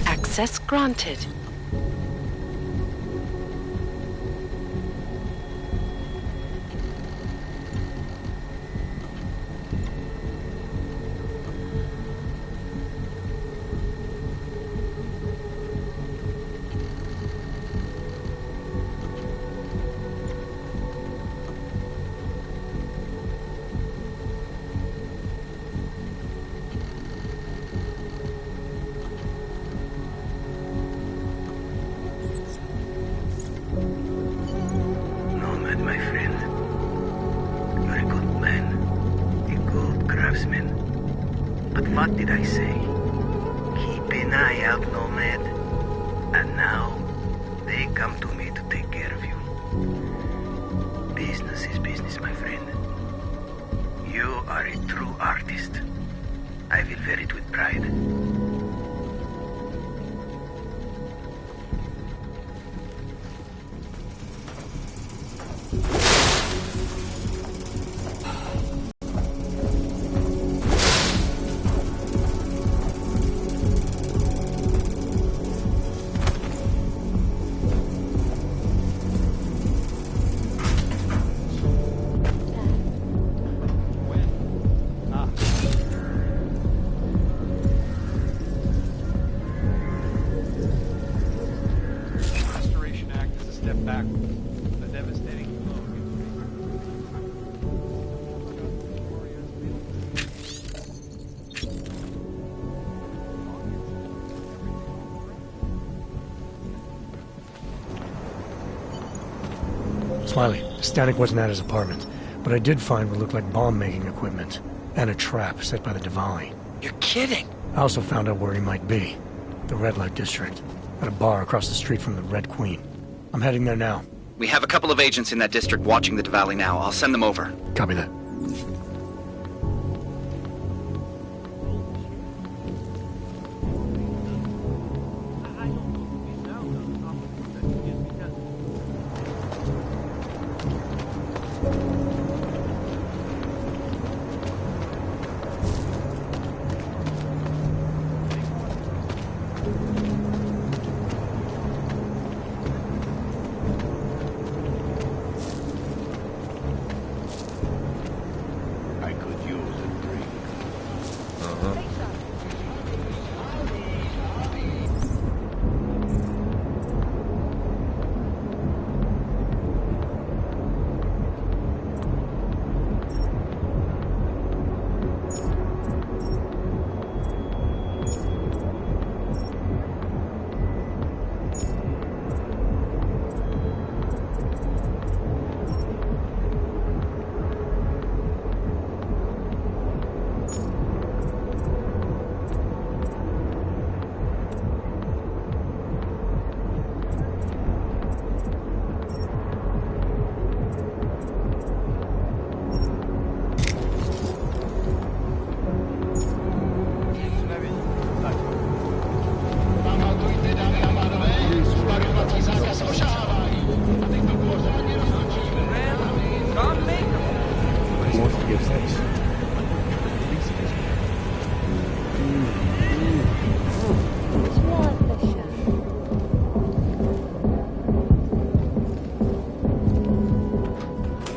Access granted. What did I say? Keep an eye out, Nomad. And now, they come to me to take care of you. Business is business, my friend. You are a true artist. I will wear it with pride. Smiley, Stanek wasn't at his apartment, but I did find what looked like bomb-making equipment, and a trap set by the Diwali. You're kidding! I also found out where he might be. The Red Light District, at a bar across the street from the Red Queen. I'm heading there now. We have a couple of agents in that district watching the Diwali now. I'll send them over. Copy that.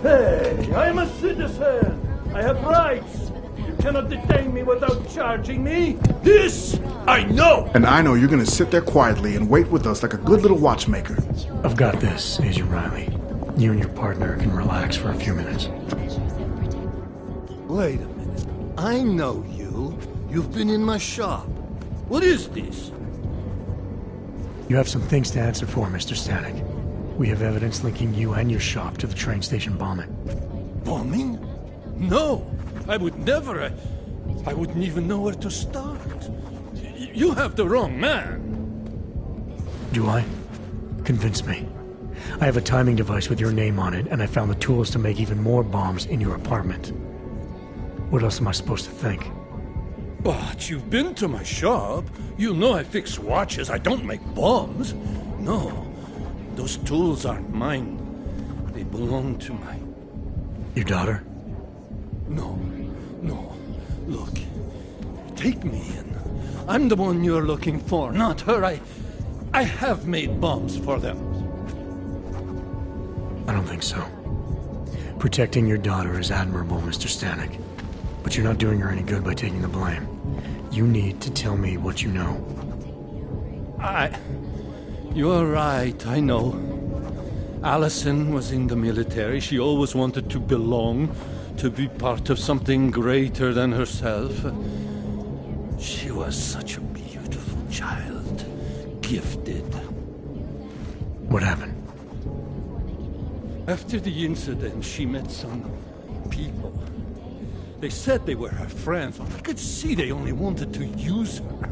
Hey, I'm a citizen. I have rights. You cannot detain me without charging me. This I know. And I know you're gonna sit there quietly and wait with us like a good little watchmaker. I've got this, Agent Riley. You and your partner can relax for a few minutes. Wait a minute. I know you. You've been in my shop. What is this? You have some things to answer for, Mr. Stanek. We have evidence linking you and your shop to the train station bombing. Bombing? No, I would never. I wouldn't even know where to start. You have the wrong man. Do I? Convince me. I have a timing device with your name on it, and I found the tools to make even more bombs in your apartment. What else am I supposed to think? But you've been to my shop. You know I fix watches. I don't make bombs. No, those tools aren't mine. They belong to my... Your daughter? No. Look, take me in. I'm the one you're looking for, not her. I have made bombs for them. I don't think so. Protecting your daughter is admirable, Mr. Stanek. But you're not doing her any good by taking the blame. You need to tell me what you know. You're right, I know. Allison was in the military. She always wanted to belong, to be part of something greater than herself. She was such a beautiful child. Gifted. What happened? After the incident, she met some people. They said they were her friends, but I could see they only wanted to use her.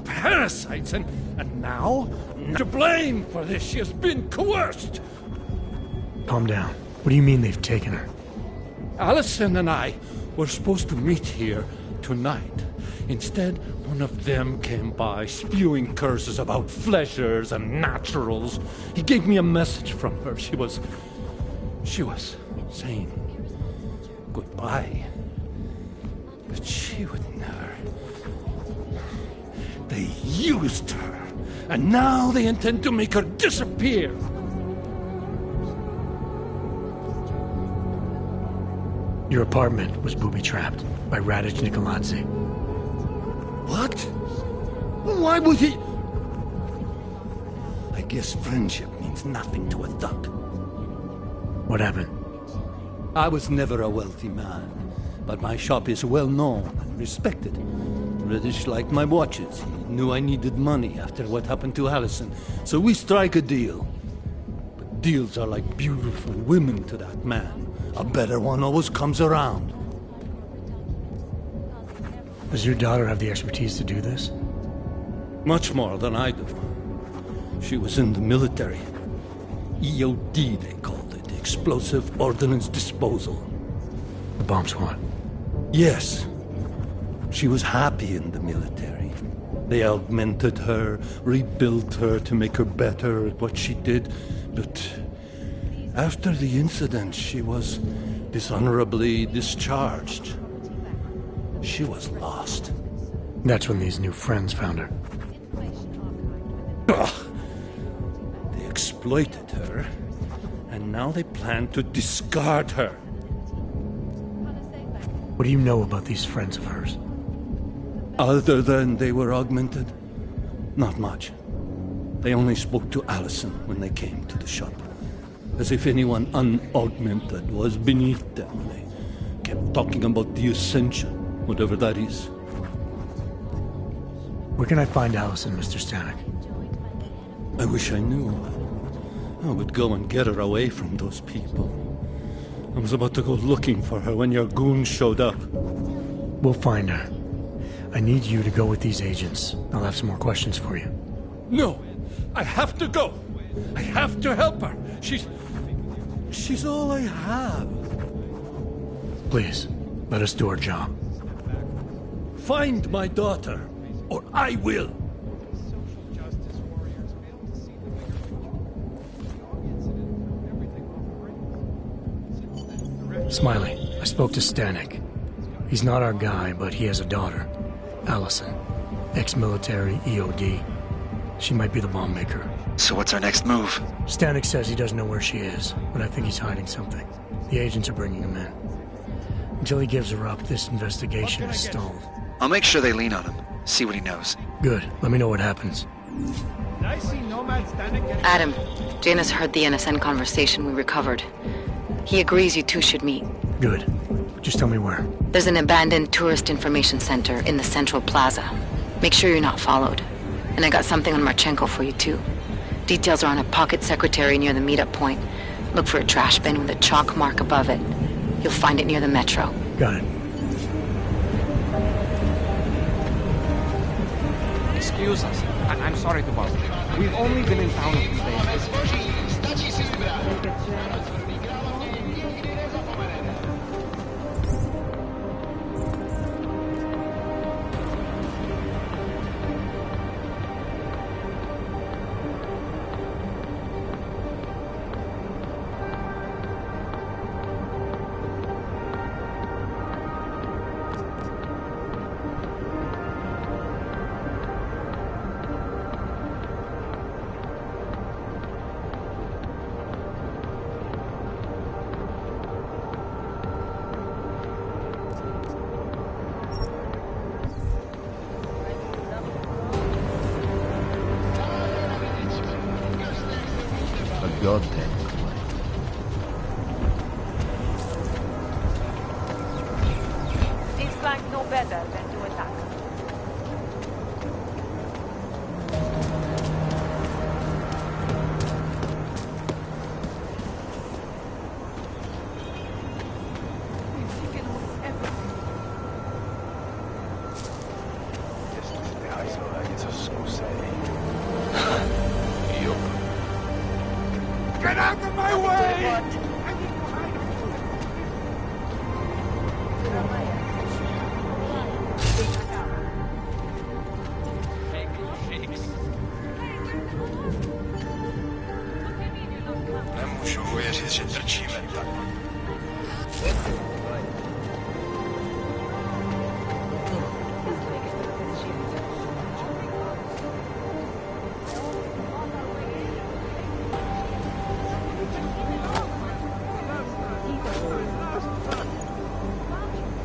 Parasites, and now, to blame for this, she has been coerced. Calm down. What do you mean they've taken her? Allison and I were supposed to meet here tonight. Instead, one of them came by, spewing curses about fleshers and naturals. He gave me a message from her. She was saying goodbye. But she would never. They used her, and now they intend to make her disappear. Your apartment was booby-trapped by Radic Nikoladze. What? Why would he? I guess friendship means nothing to a thug. What happened? I was never a wealthy man, but my shop is well known and respected. British liked my watches. He knew I needed money after what happened to Allison, so we strike a deal. But deals are like beautiful women to that man. A better one always comes around. Does your daughter have the expertise to do this? Much more than I do. She was in the military. EOD, they called it. Explosive Ordnance Disposal. The bomb squad? Yes. She was happy in the military. They augmented her, rebuilt her to make her better at what she did. But after the incident, she was dishonorably discharged. She was lost. That's when these new friends found her. Ugh. They exploited her, and now they plan to discard her. What do you know about these friends of hers? Other than they were augmented? Not much. They only spoke to Allison when they came to the shop. As if anyone unaugmented was beneath them. They kept talking about the Ascension, whatever that is. Where can I find Allison, Mr. Stanek? I wish I knew. I would go and get her away from those people. I was about to go looking for her when your goons showed up. We'll find her. I need you to go with these agents. I'll have some more questions for you. No! I have to go! I have to help her! She's all I have. Please, let us do our job. Find my daughter, or I will! Smiley, I spoke to Stanek. He's not our guy, but he has a daughter, Allison. Ex-military, EOD. She might be the bomb maker. So what's our next move? Stanek says he doesn't know where she is, but I think he's hiding something. The agents are bringing him in. Until he gives her up, this investigation is stalled. I'll make sure they lean on him. See what he knows. Good. Let me know what happens. Adam, Janus heard the NSN conversation we recovered. He agrees you two should meet. Good. Just tell me where. There's an abandoned tourist information center in the central plaza. Make sure you're not followed. And I got something on Marchenko for you too. Details are on a pocket secretary near the meetup point. Look for a trash bin with a chalk mark above it. You'll find it near the metro. Got it. Excuse us. I'm sorry to bother you. We've only been in town a few days. Goddamn. These flank no better than to attack. Get out of my way! Nemůžu uvěřit, že trčíme tak.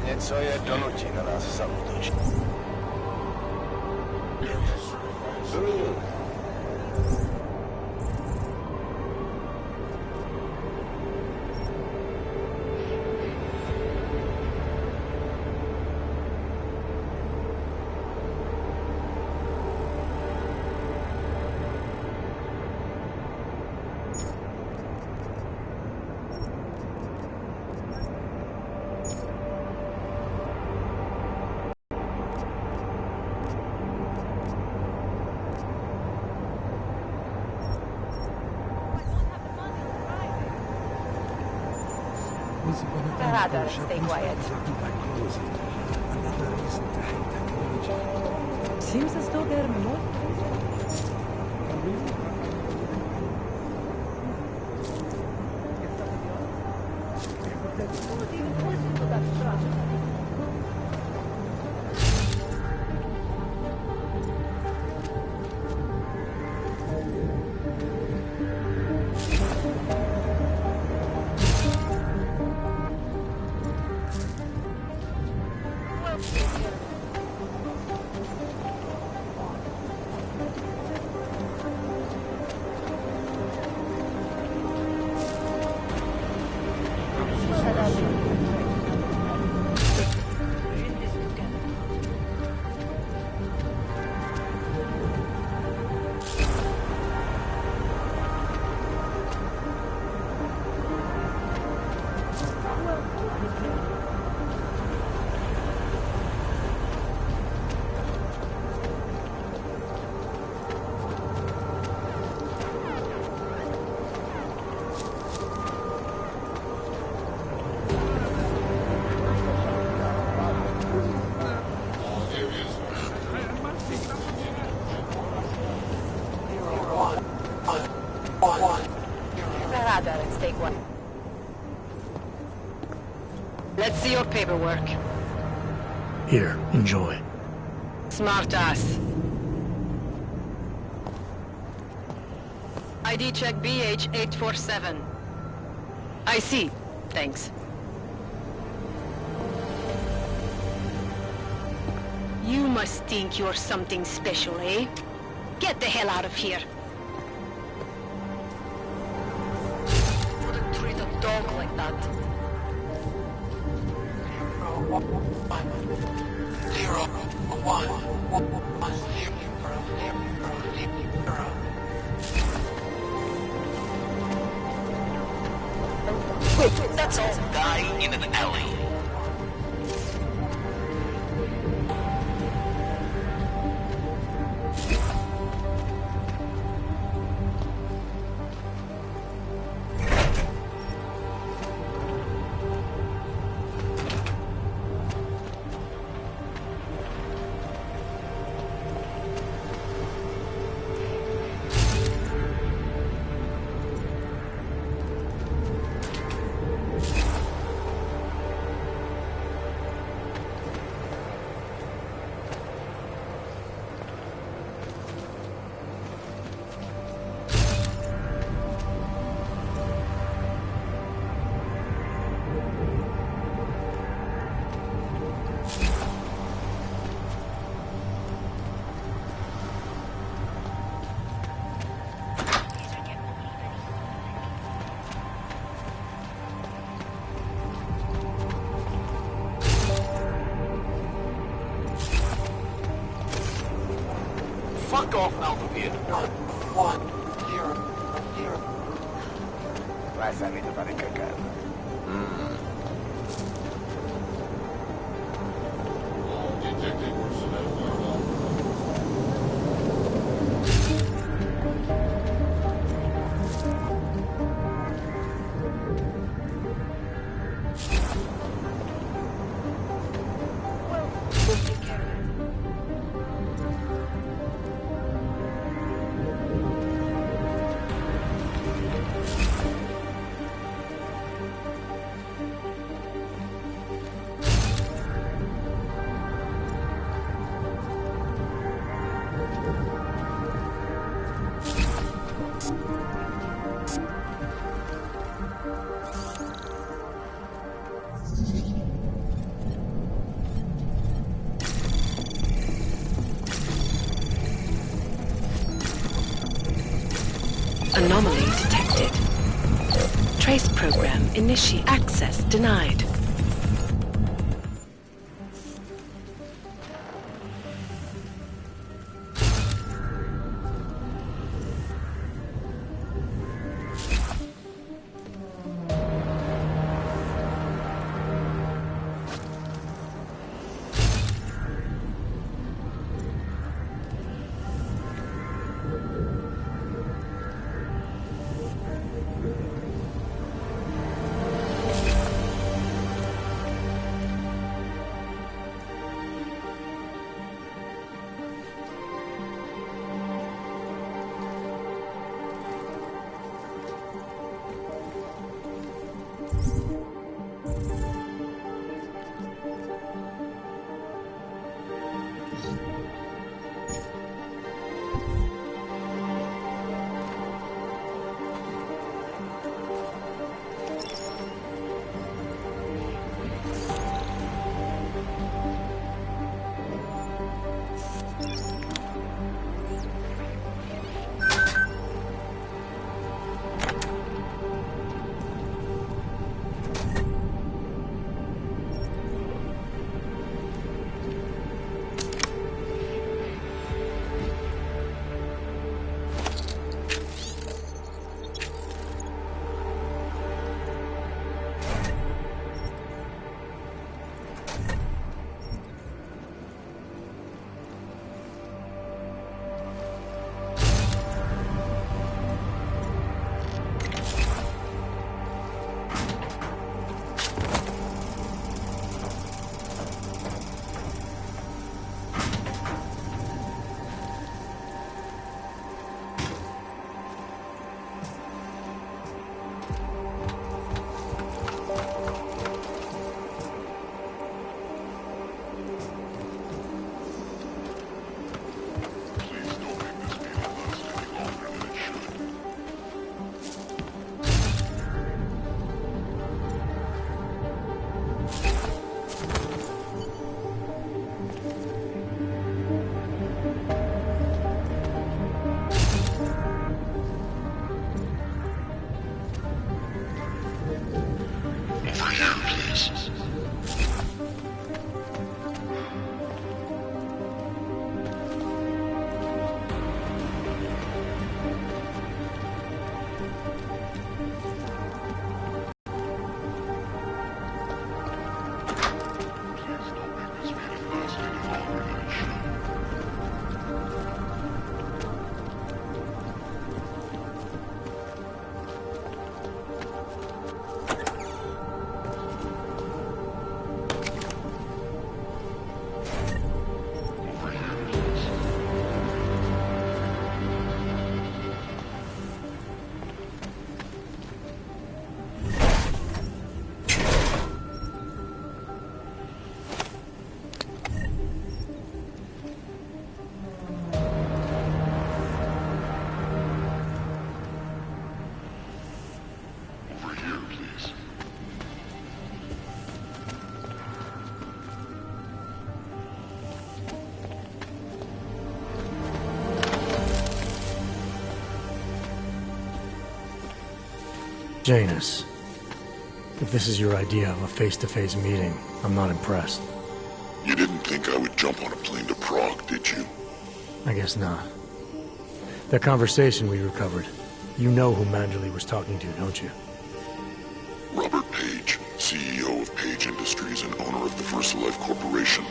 Něco je donutí na nás zaútočit. Radar, stay quiet. Seems as though they're more. Radar and stay quiet. Let's see your paperwork. Here, enjoy. Smart ass. ID check BH847. I see. Thanks. You must think you're something special, eh? Get the hell out of here. Wouldn't treat a dog like that. 0-1. Wait, that's all dying in an alley. off and out of here. One. Here. Vai salire para cagare. Detective personnel. Anomaly detected. Trace program initiate. Access denied. Janus, if this is your idea of a face-to-face meeting, I'm not impressed. You didn't think I would jump on a plane to Prague, did you? I guess not. That conversation we recovered. You know who Manjali was talking to, don't you? Robert Page, CEO of Page Industries and owner of the VersaLife Corporation.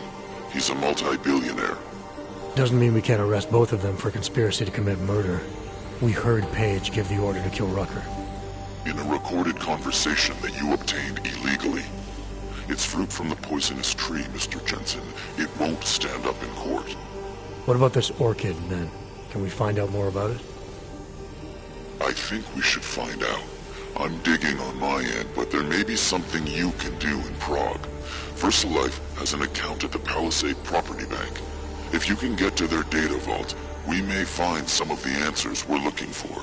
He's a multi-billionaire. Doesn't mean we can't arrest both of them for conspiracy to commit murder. We heard Page give the order to kill Rucker. In a recorded conversation that you obtained illegally. It's fruit from the poisonous tree, Mr. Jensen. It won't stand up in court. What about this orchid, then? Can we find out more about it? I think we should find out. I'm digging on my end, but there may be something you can do in Prague. VersaLife has an account at the Palisade Property Bank. If you can get to their data vault, we may find some of the answers we're looking for.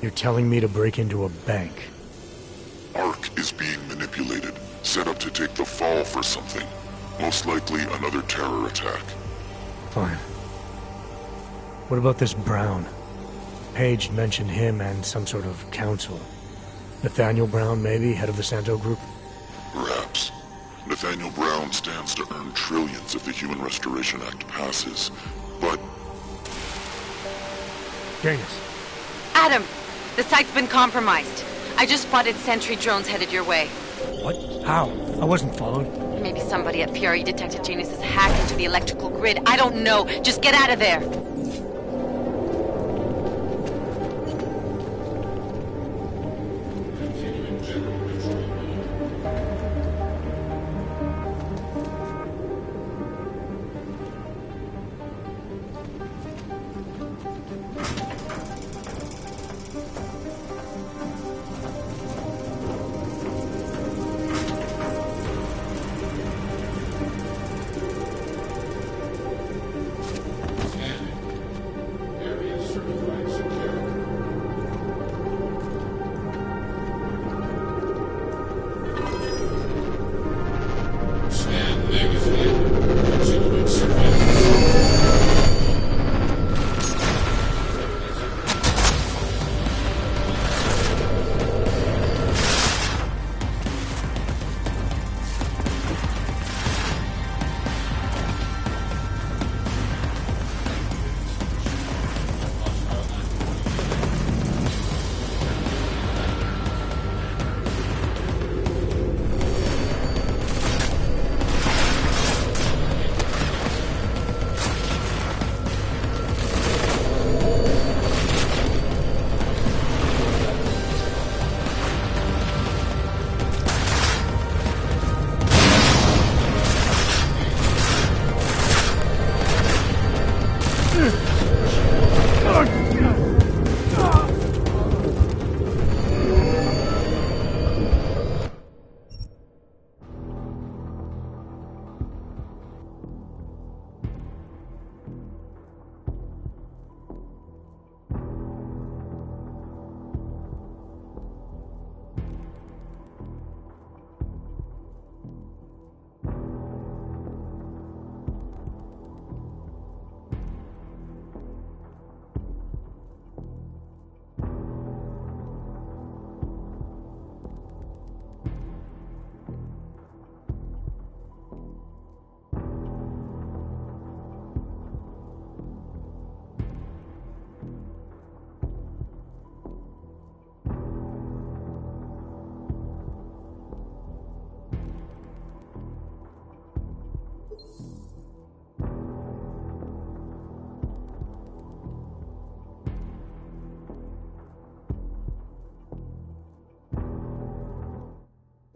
You're telling me to break into a bank? ARC is being manipulated, set up to take the fall for something. Most likely another terror attack. Fine. What about this Brown? Page mentioned him and some sort of council. Nathaniel Brown, maybe, head of the Santo Group? Perhaps. Nathaniel Brown stands to earn trillions if the Human Restoration Act passes, but... Janus. Adam! The site's been compromised. I just spotted sentry drones headed your way. What? How? I wasn't followed. Maybe somebody at PRE detected Janus's hack into the electrical grid. I don't know. Just get out of there.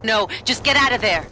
No, just get out of there.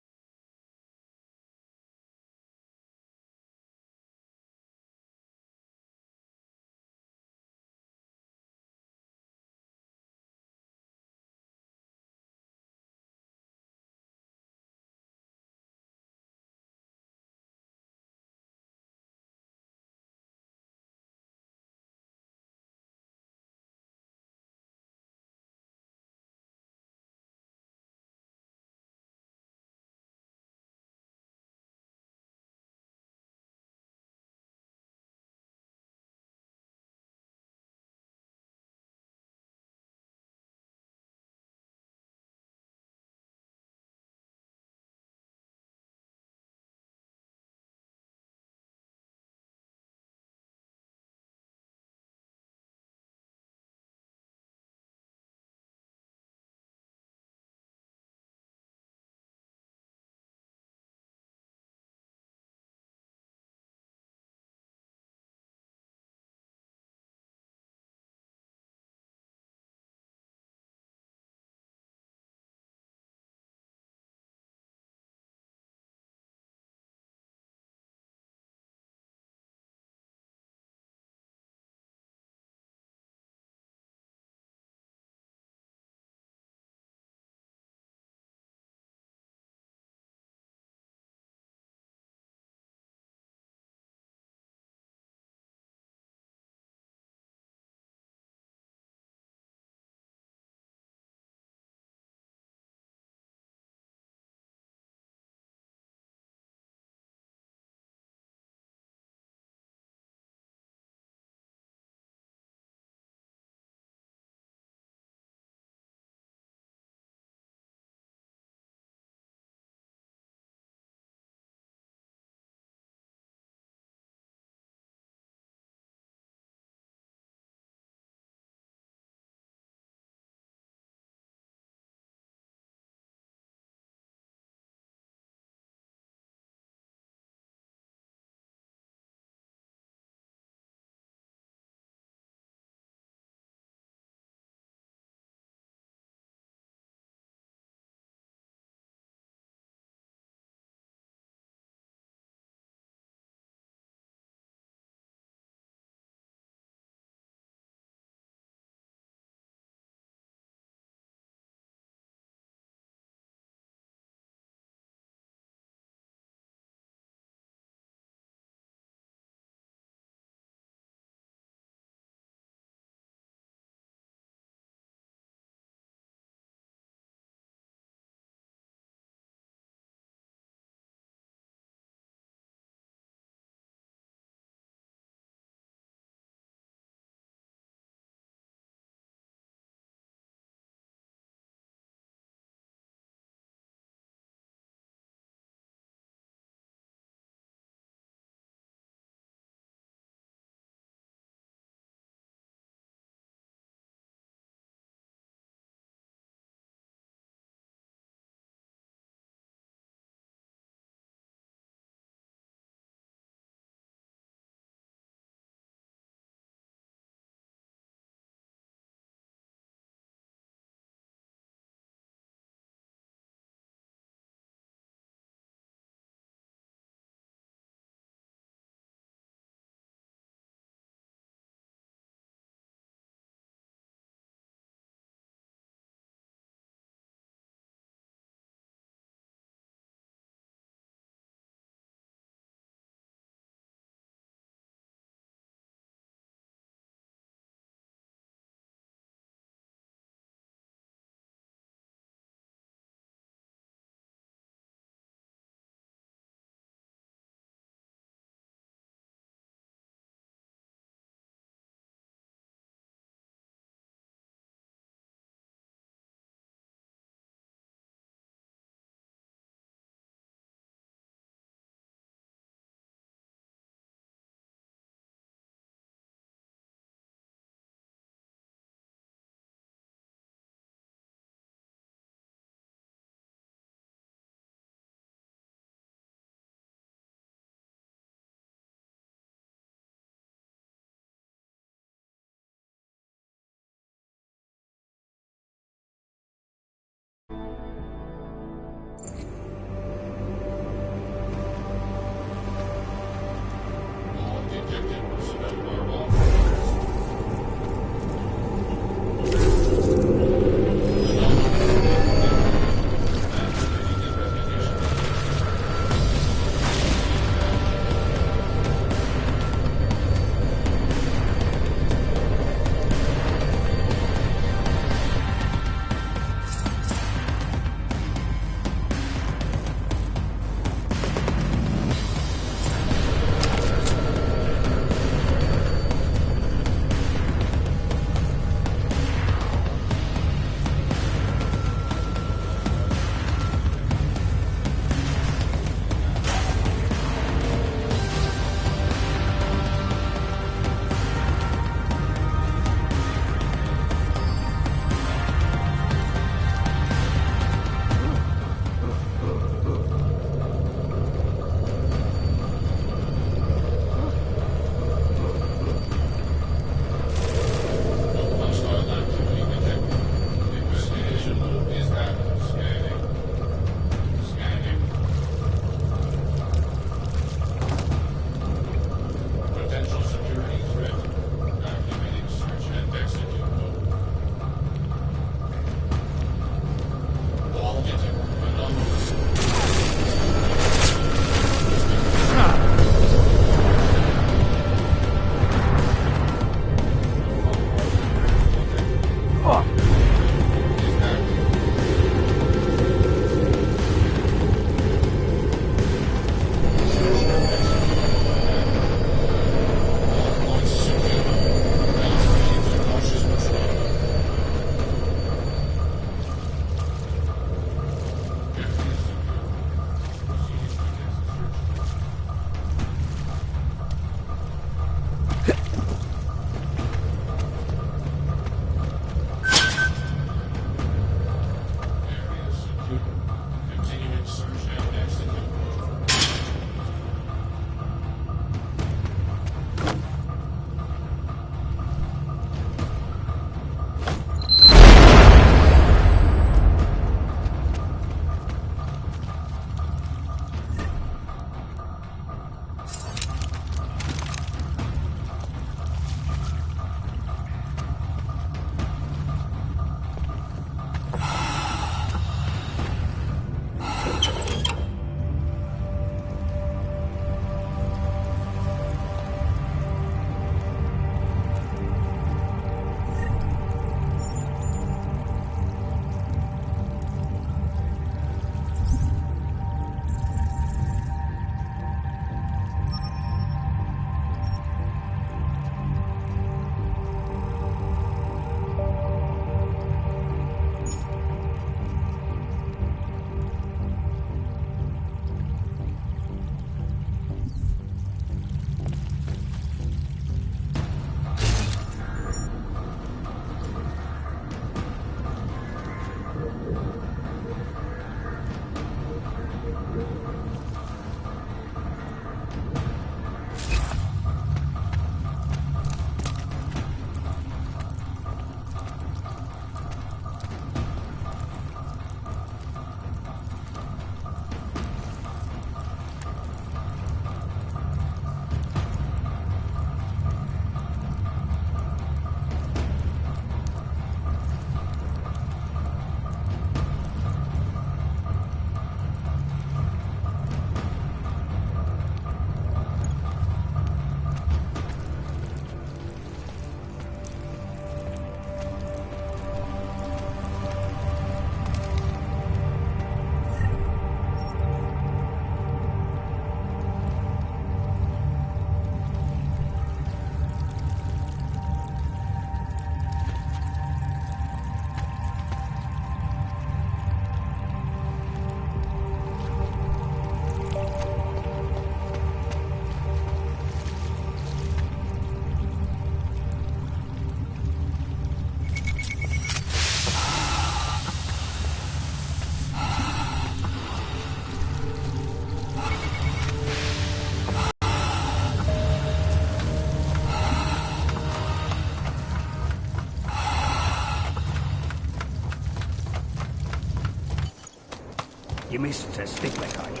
You missed the stick card.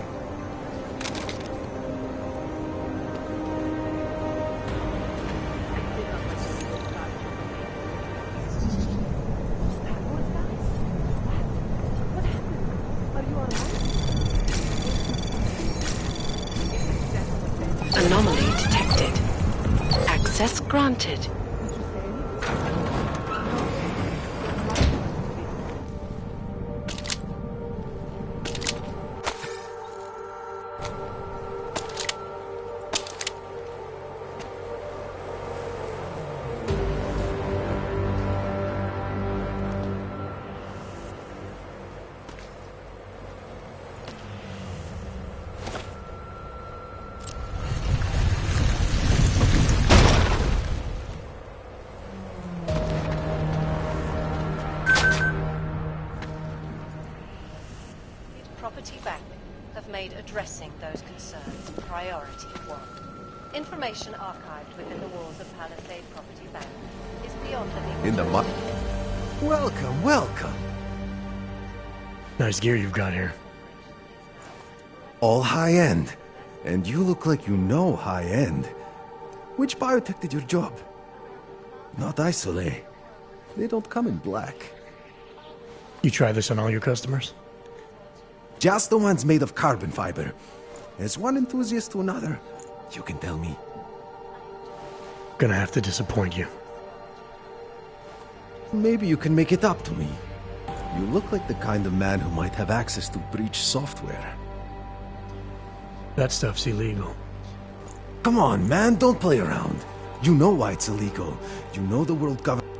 Anomaly detected. Access granted. Property Bank have made addressing those concerns priority one. Information archived within the walls of Palisade Property Bank is beyond the legal... In the mud? Welcome, welcome. Nice gear you've got here. All high-end. And you look like you know high-end. Which biotech did your job? Not Isolé. They don't come in black. You try this on all your customers? Just the ones made of carbon fiber. As one enthusiast to another, you can tell me. Gonna have to disappoint you. Maybe you can make it up to me. You look like the kind of man who might have access to breach software. That stuff's illegal. Come on, man, don't play around. You know why it's illegal. You know the world government...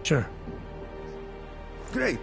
Sure. Great.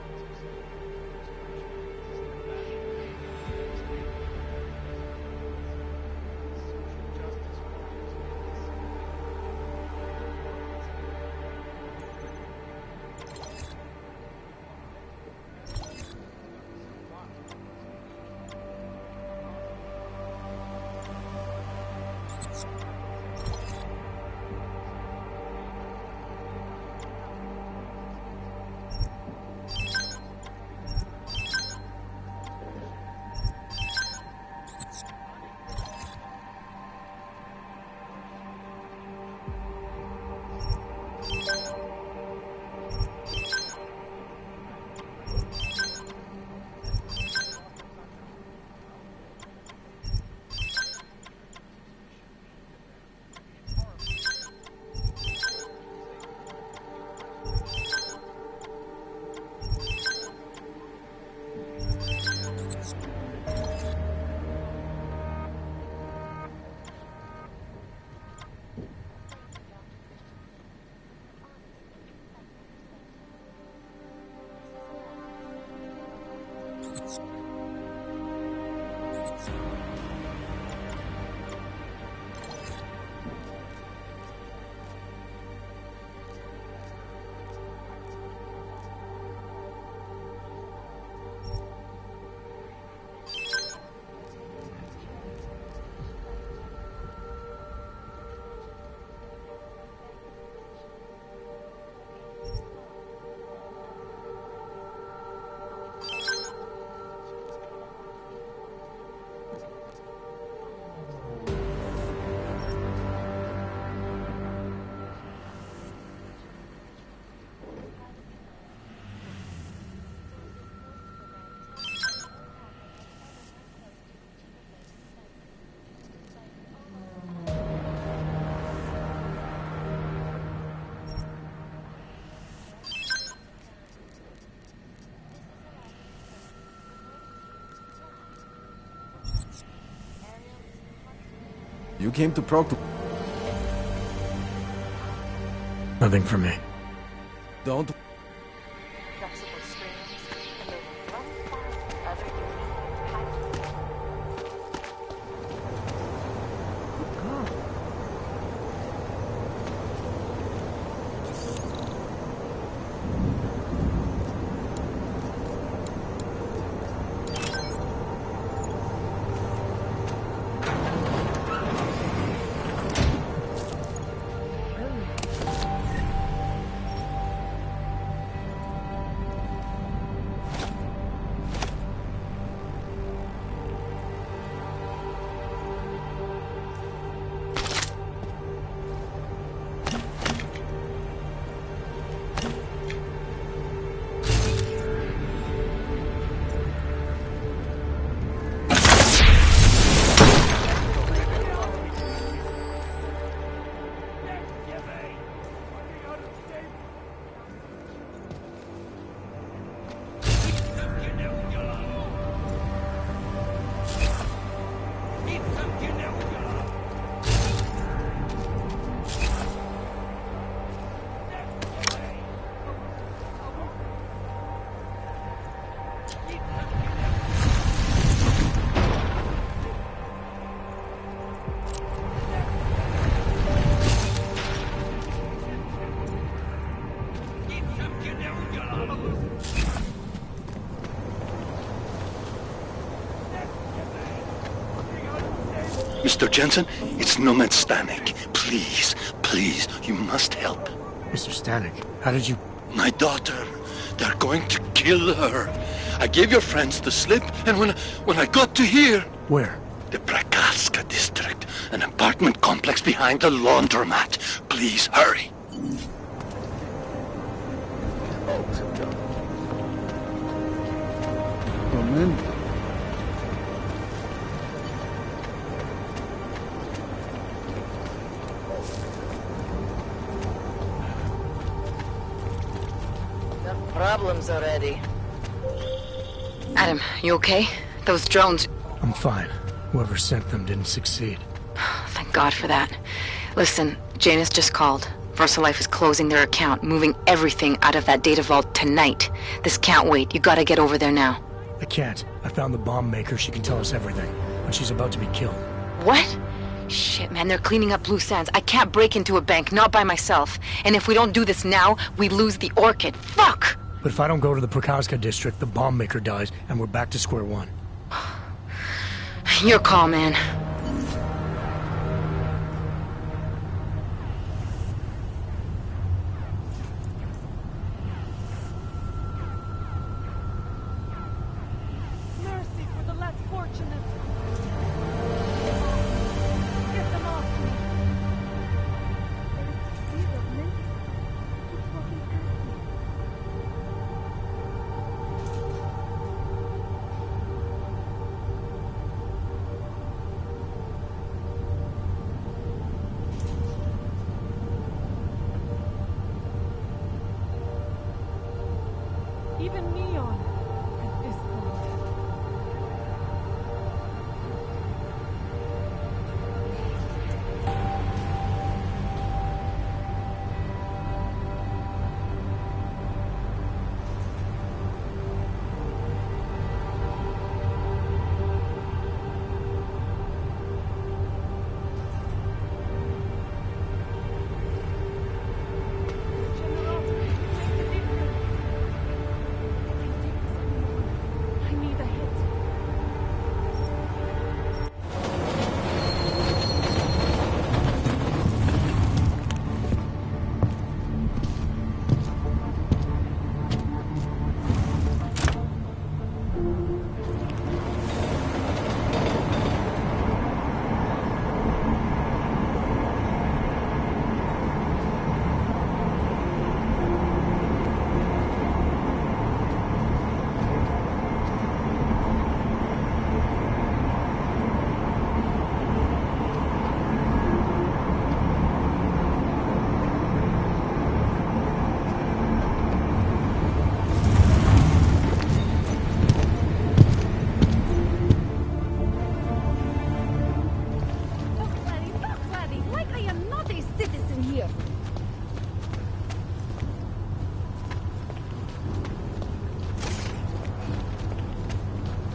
You came to Prague to... Nothing for me. Don't... Mr. Jensen, it's Nomad Stanek. Please, please, you must help. Mr. Stanek, how did you... My daughter. They're going to kill her. I gave your friends the slip, and when I got to here... Where? The Prakarska district, an apartment complex behind the laundromat. Please, hurry. Come in. Problems already. Adam, you okay? Those drones... I'm fine. Whoever sent them didn't succeed. Thank God for that. Listen, Janus just called. VersaLife is closing their account, moving everything out of that data vault tonight. This can't wait. You gotta get over there now. I can't. I found the bomb maker. She can tell us everything. But she's about to be killed. What? Shit, man, they're cleaning up loose ends. I can't break into a bank, not by myself. And if we don't do this now, we lose the Orchid. Fuck! But if I don't go to the Prokowska district, the bomb maker dies, and we're back to square one. Your call, man. Mercy for the less fortunate. Get them off me. Even Neon at this point.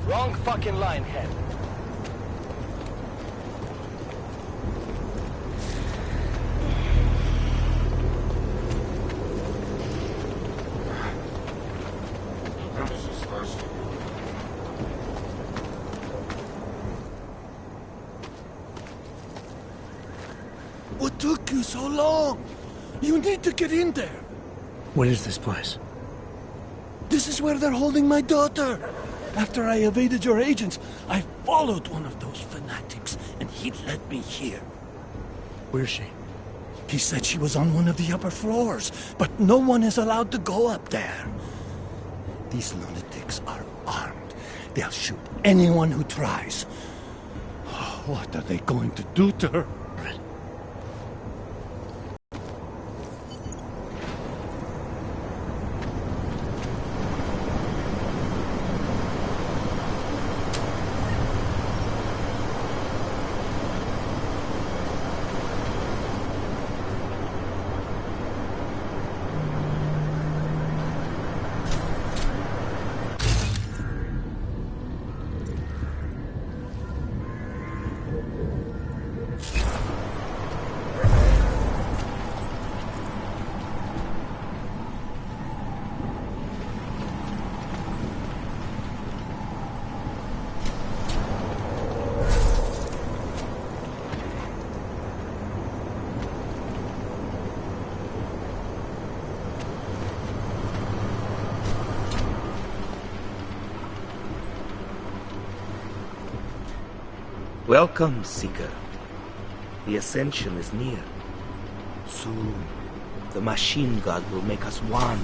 Wrong fucking line, head. What took you so long? You need to get in there. What is this place? This is where they're holding my daughter. After I evaded your agents, I followed one of those fanatics, and he led me here. Where's she? He said she was on one of the upper floors, but no one is allowed to go up there. These lunatics are armed. They'll shoot anyone who tries. What are they going to do to her? Welcome, Seeker. The ascension is near. Soon, the machine god will make us one.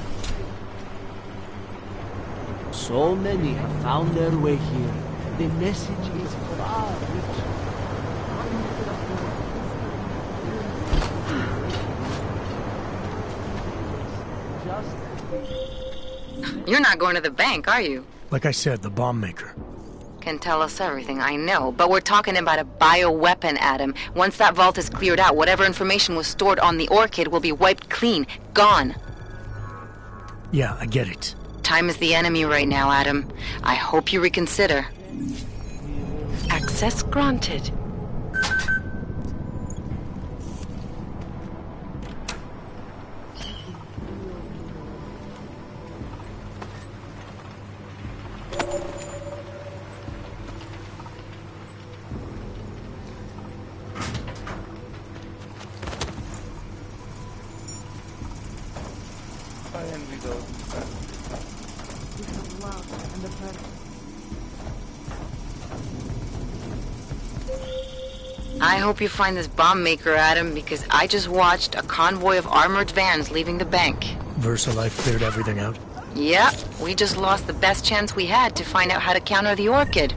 So many have found their way here. The message is far richer. You're not going to the bank, are you? Like I said, the bomb maker. Can tell us everything, I know. But we're talking about a bioweapon, Adam. Once that vault is cleared out, whatever information was stored on the Orchid will be wiped clean. Gone. Yeah, I get it. Time is the enemy right now, Adam. I hope you reconsider. Access granted. I hope you find this bomb maker, Adam, because I just watched a convoy of armored vans leaving the bank. VersaLife cleared everything out? Yep, we just lost the best chance we had to find out how to counter the Orchid.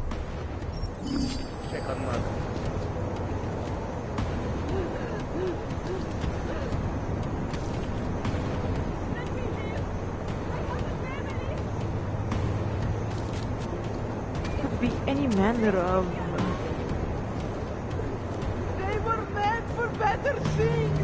Could be any manner of... They were meant for better things!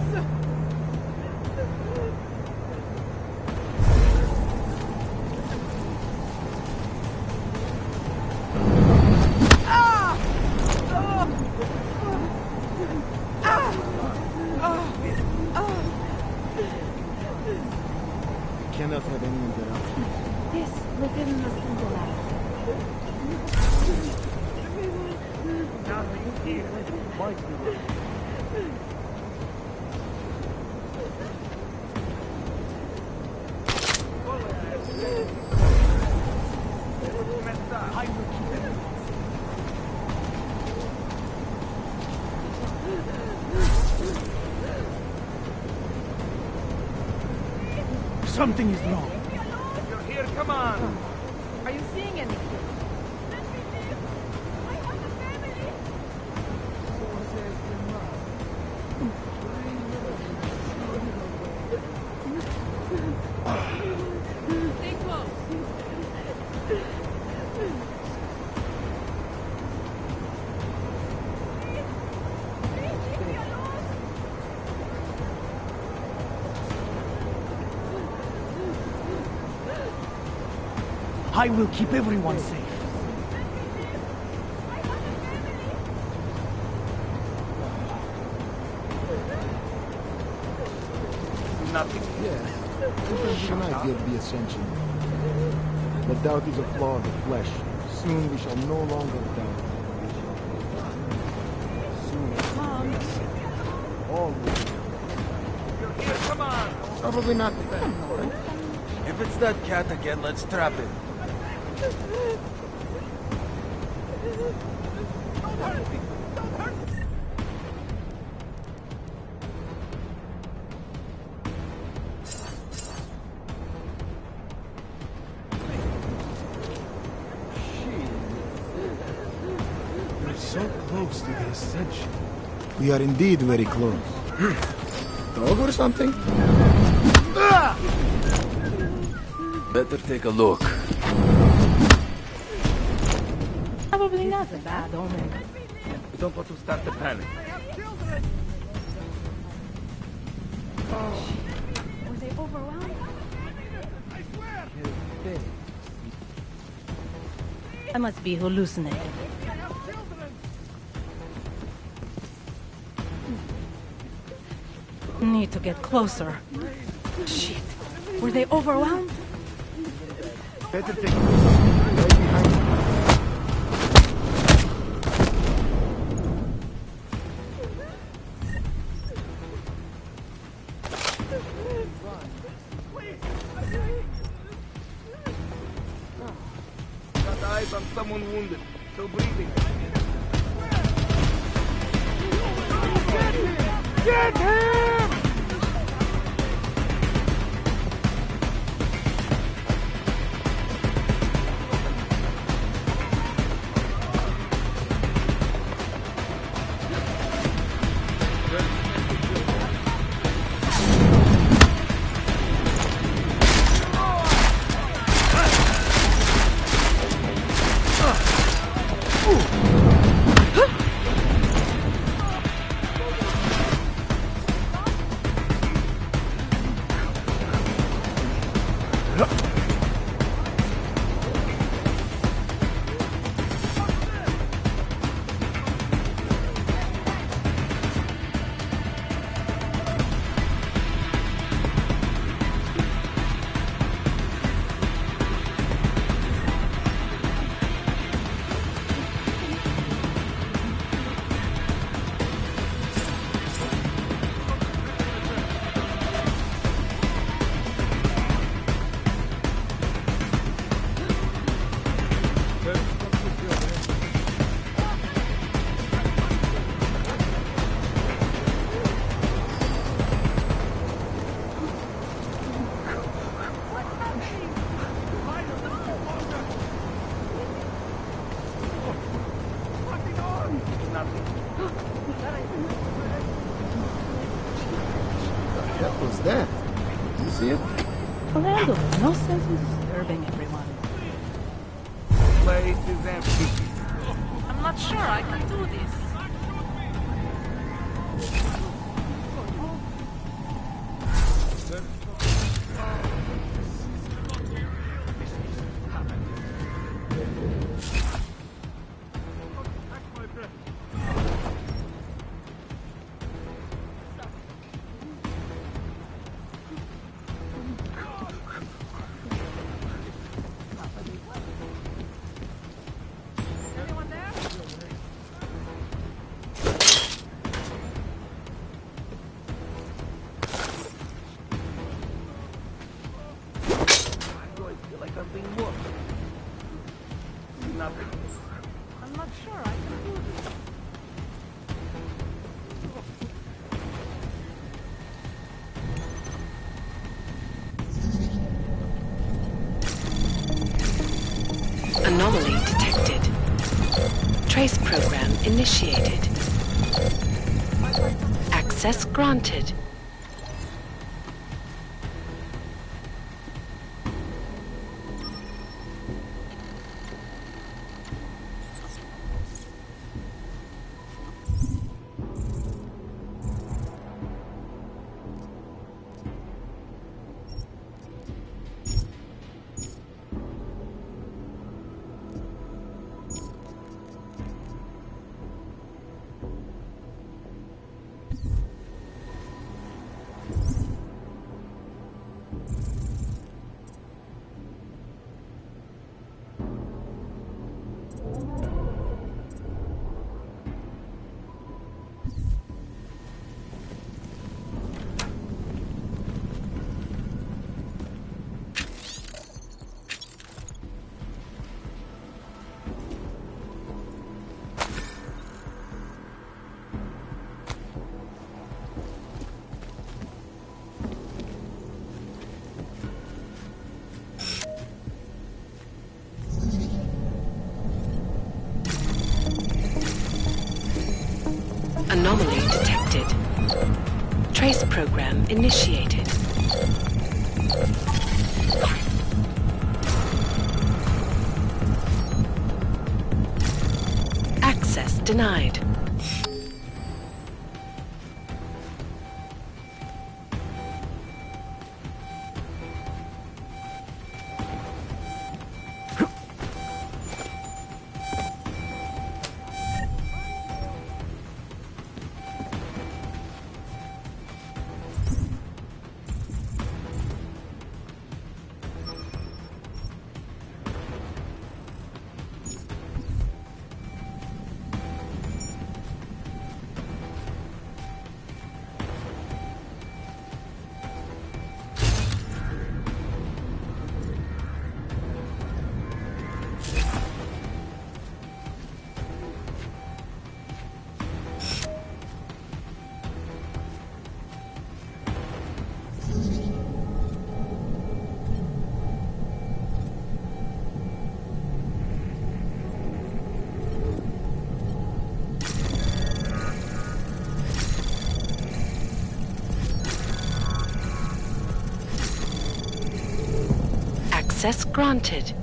Cannot have any interruption. Yes, within the single hour. Something is wrong. You're here, come on! Are you seeing anything? Stay close. I will keep everyone safe. Nothing. Yes. Tonight give the ascension. The doubt is a flaw of the flesh. Soon we shall no longer doubt. Soon. All will. You're here, come on! Probably not then. If it's that cat again, let's trap it. We're so close to the ascension. We are indeed very close. Dog or something? Better take a look. Probably not a bad omen. We don't want to start the panic. Were they overwhelmed? I must be hallucinating. Need to get closer. Shit. Were they overwhelmed? Better take a look. Right behind you. Got eyes on someone wounded. Still breathing. Get him! What was that? You see it? Orlando, no sense in disturbing everyone. Place is empty. I'm not sure I can do this. I'm not sure I can do this. Anomaly detected. Trace program initiated. Access granted. Anomaly detected. Trace program initiated. Access denied. Access granted.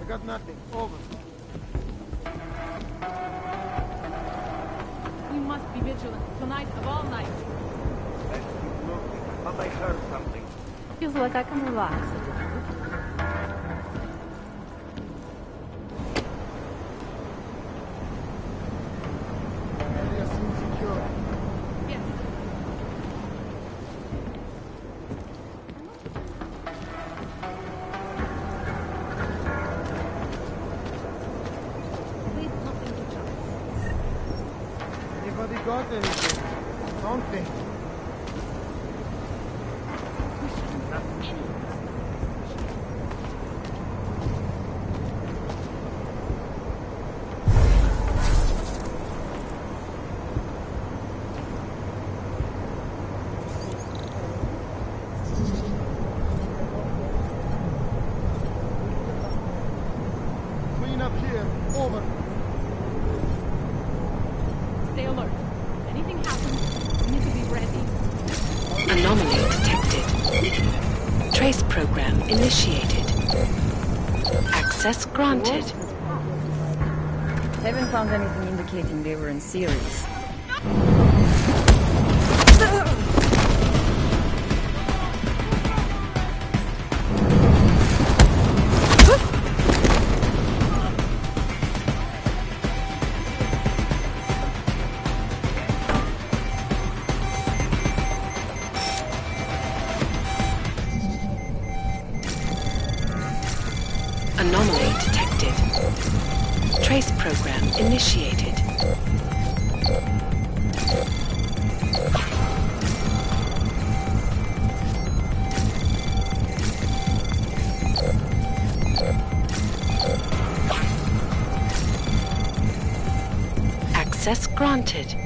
I got nothing. Over. We must be vigilant. Tonight of all nights. Let's keep looking. I thought I heard something. Feels like I can relax. Area seems secure. Yes. Leave nothing to chance. Anybody got anything? Something. We shouldn't have any of this. Clean up here. Over. Stay alert. If anything happens, we need to be ready. Anomaly detected. Trace program initiated. Access granted. Haven't found anything indicating they were in series. Anomaly detected. Trace program initiated. Access granted.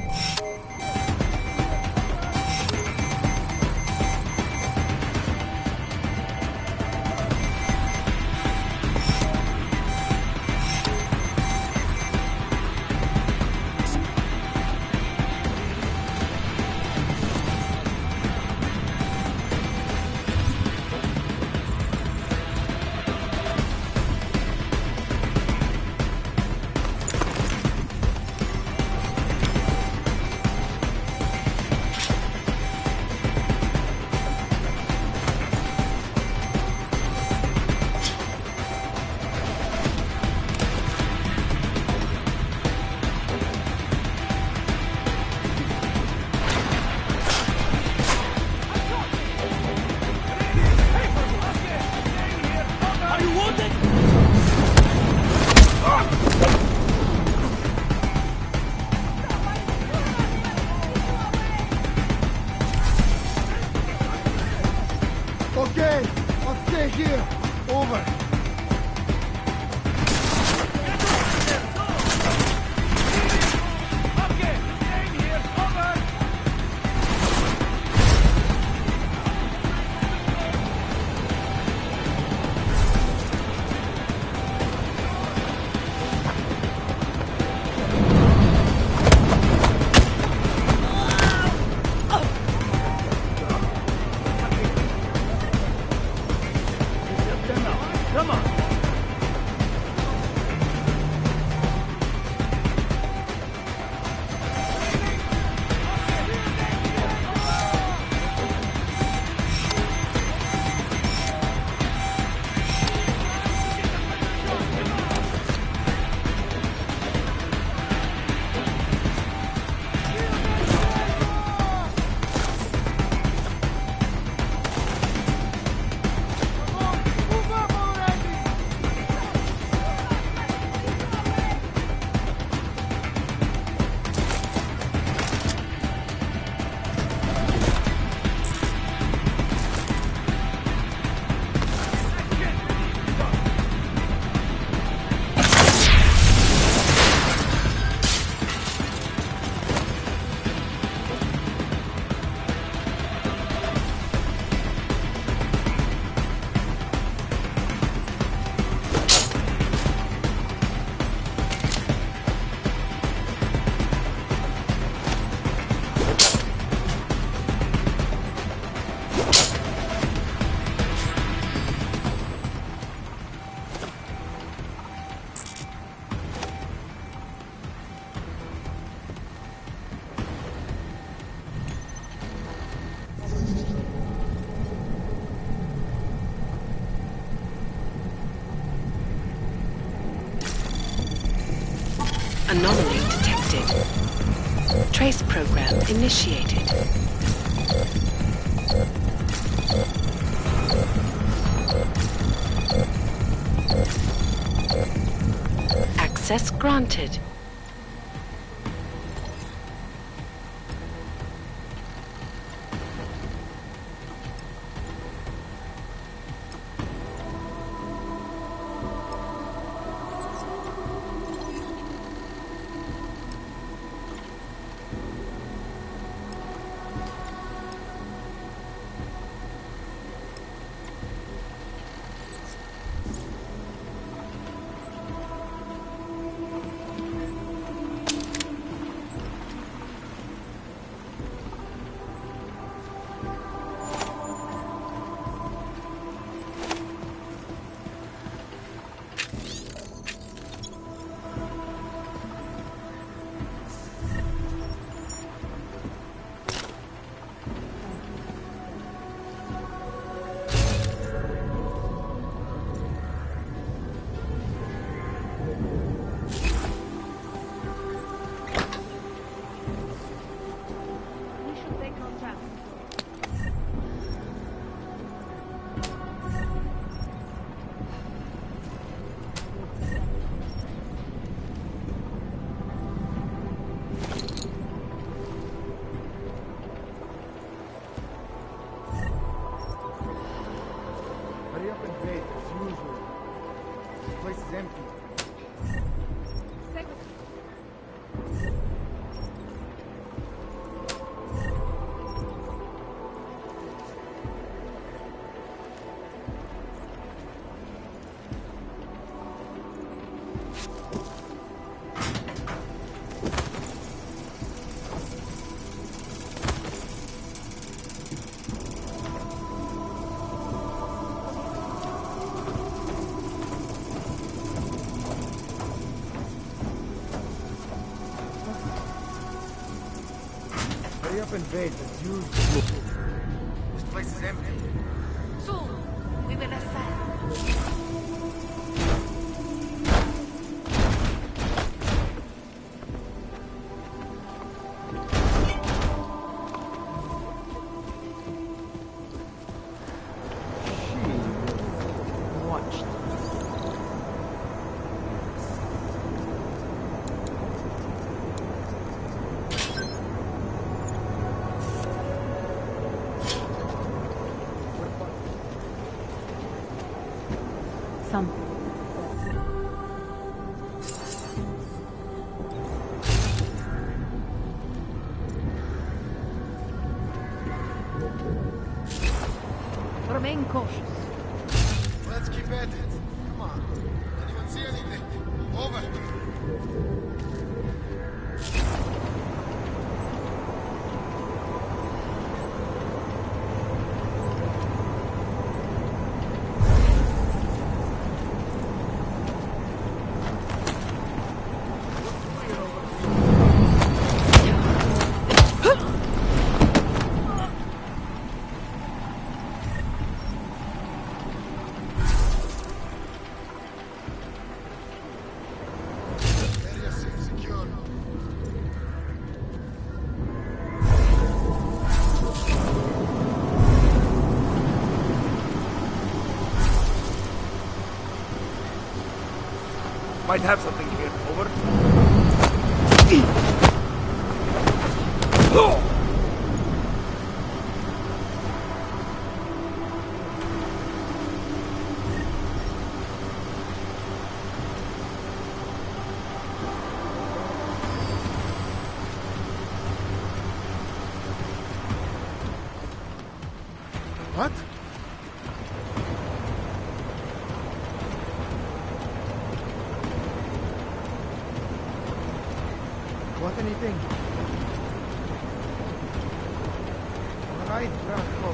Okay, I'll stay here. Over. Come Anomaly detected. Trace program initiated. Access granted. Hurry up and wait, as usual. This place is empty. Hurry up and wait, as usual. This place is empty. Soon, we will ascend. Remain cautious. Let's keep at it. Come on. Anyone see anything? Over. Might have something here. Over. What? What anything? All right, Bronco.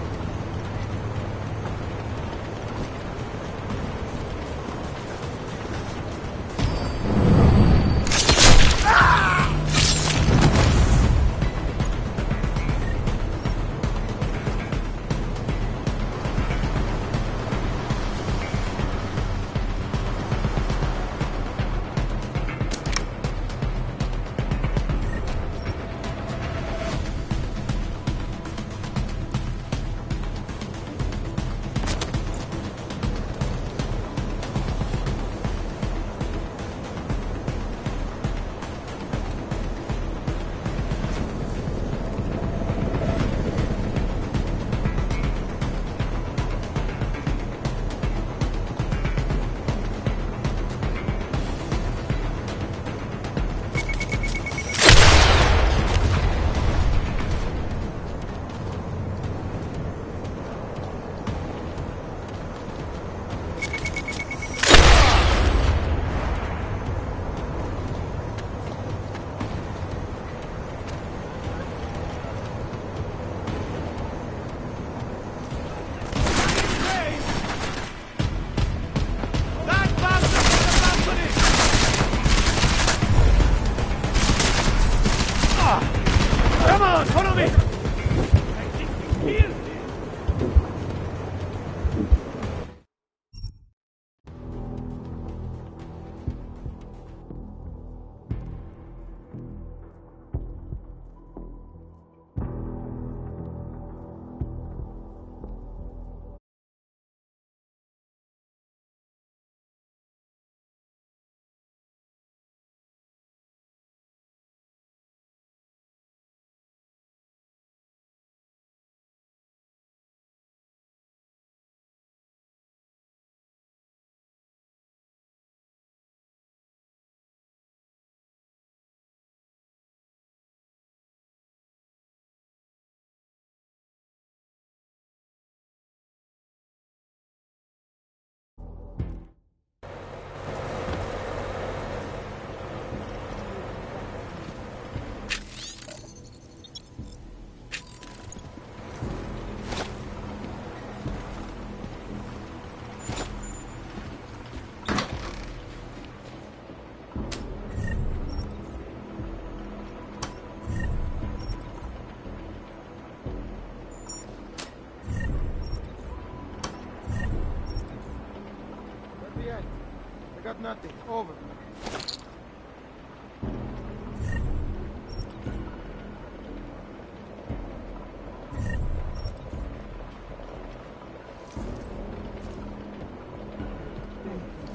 Got nothing. Over.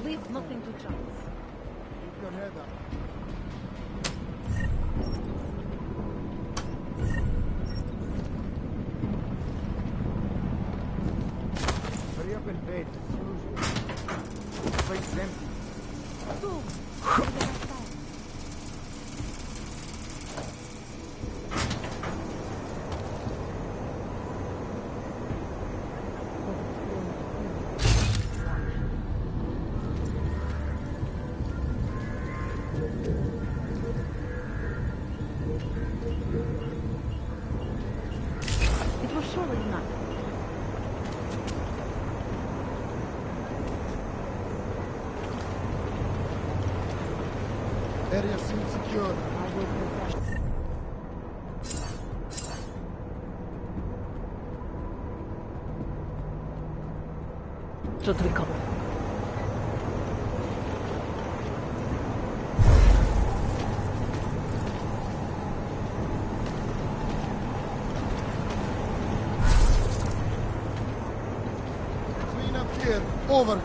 Leave nothing to chance. Keep your head up. Hurry up and bait, as usual. The place's empty. Boom. It was surely not. Area seems secure. I will protect. Should recover. Clean up here. Over.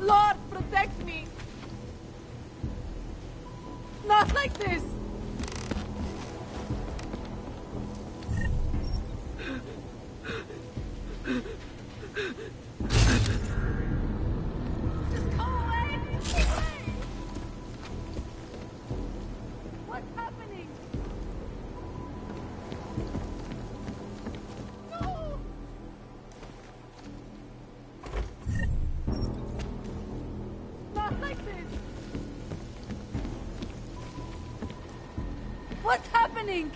Lord, protect me! Not like this! Just go away! Go away! What's happening? No! Not like this! What's happening?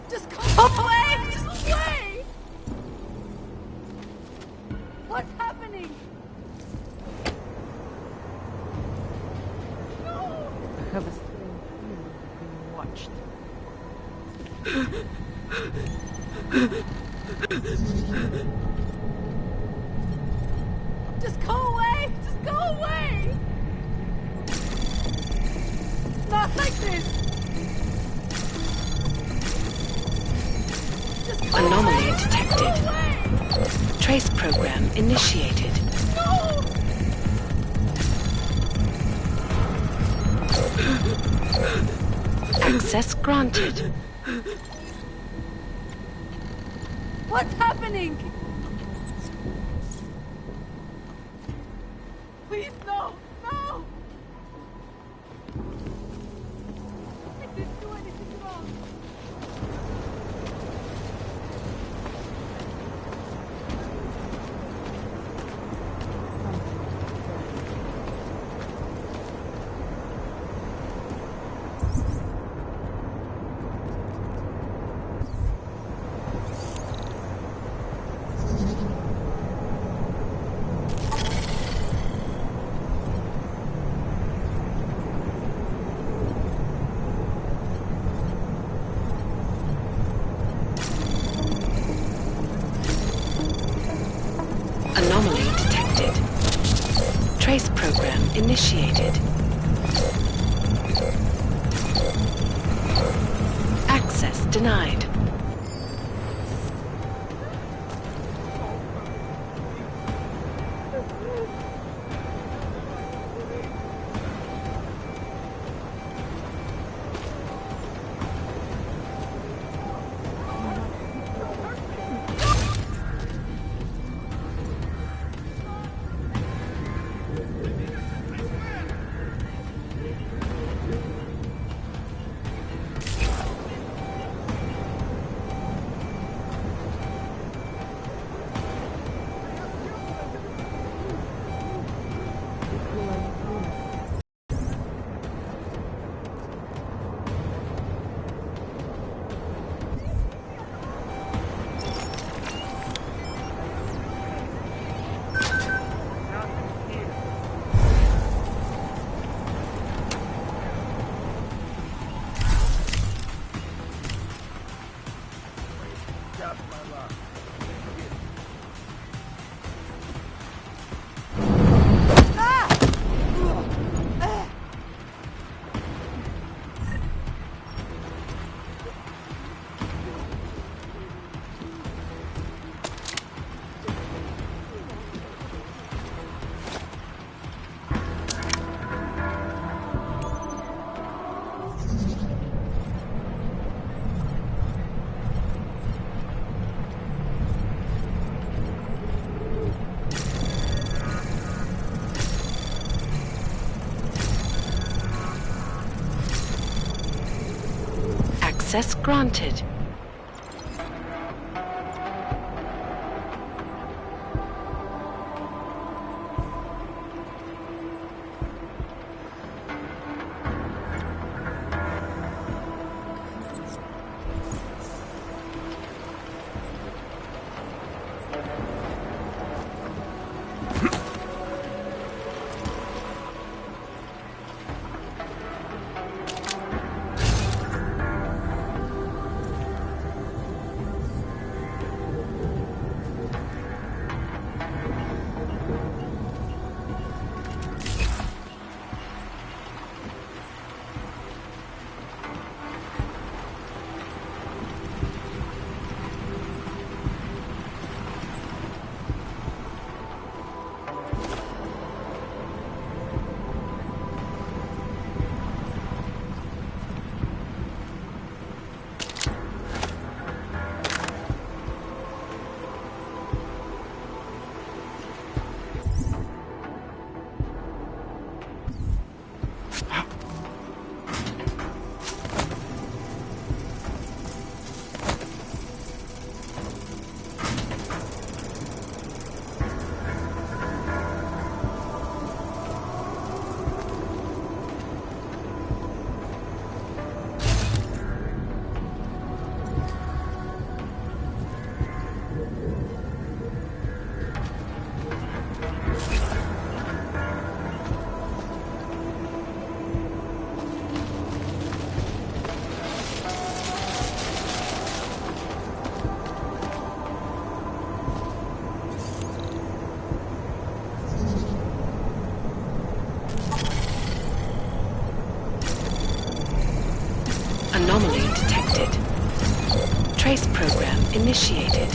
Just go away! Just away! What's happening? No! I have a strange feeling being watched. Just go away! Just go away! Not like this! Just go Anomaly away! detected. Go away! Trace program initiated. No! Access granted. What's happening? Please, no! No! I didn't do anything wrong. Anomaly detected. Trace program initiated. Access denied. Access granted. Anomaly detected. Trace program initiated.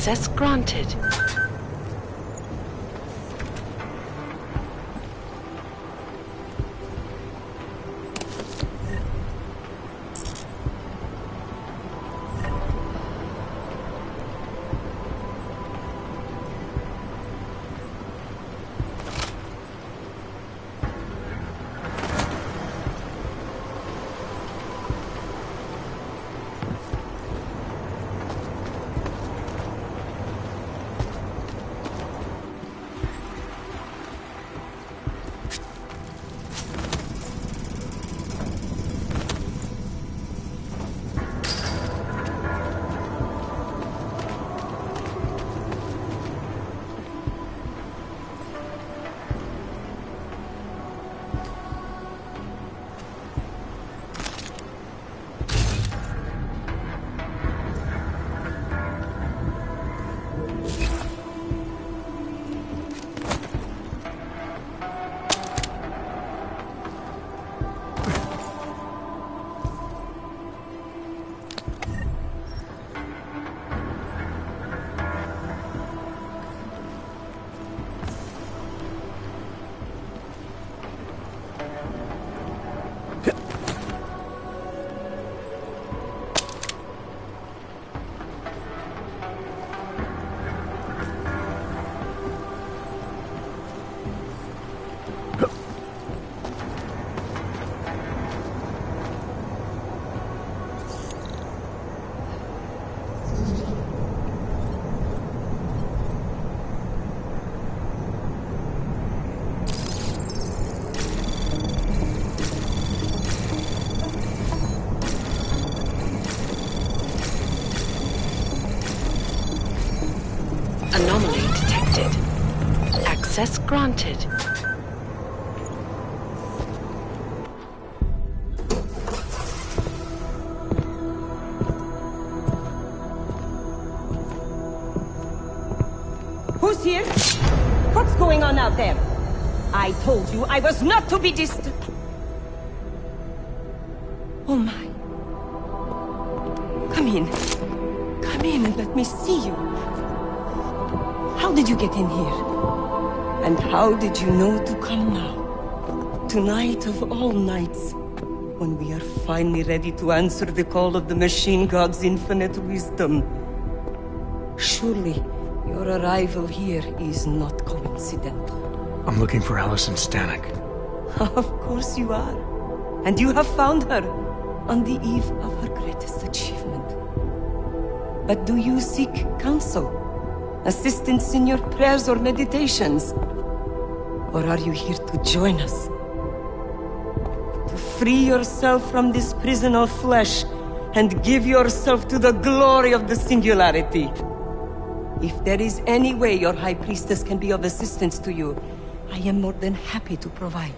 Access granted. Anomaly detected. Access granted. Who's here? What's going on out there? I told you I was not to be distant. Oh my. Come in. Come in and let me see you. How did you get in here? And how did you know to come now? Tonight of all nights, when we are finally ready to answer the call of the machine god's infinite wisdom. Surely, your arrival here is not coincidental. I'm looking for Allison Stanek. Of course you are. And you have found her on the eve of her greatest achievement. But do you seek counsel? Assistance in your prayers or meditations? Or are you here to join us? To free yourself from this prison of flesh and give yourself to the glory of the singularity? If there is any way your High Priestess can be of assistance to you, I am more than happy to provide.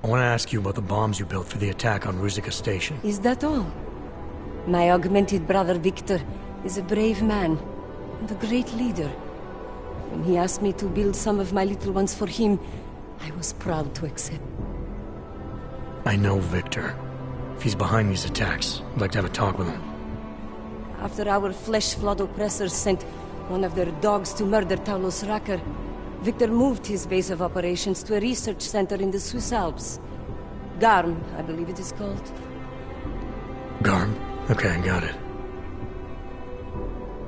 I want to ask you about the bombs you built for the attack on Ruzicka Station. Is that all? My augmented brother Victor is a brave man and a great leader. When he asked me to build some of my little ones for him, I was proud to accept. I know Victor. If he's behind these attacks, I'd like to have a talk with him. After our flesh-flood oppressors sent one of their dogs to murder Talos Racker, Victor moved his base of operations to a research center in the Swiss Alps. Garm, I believe it is called. Garm? Okay, I got it.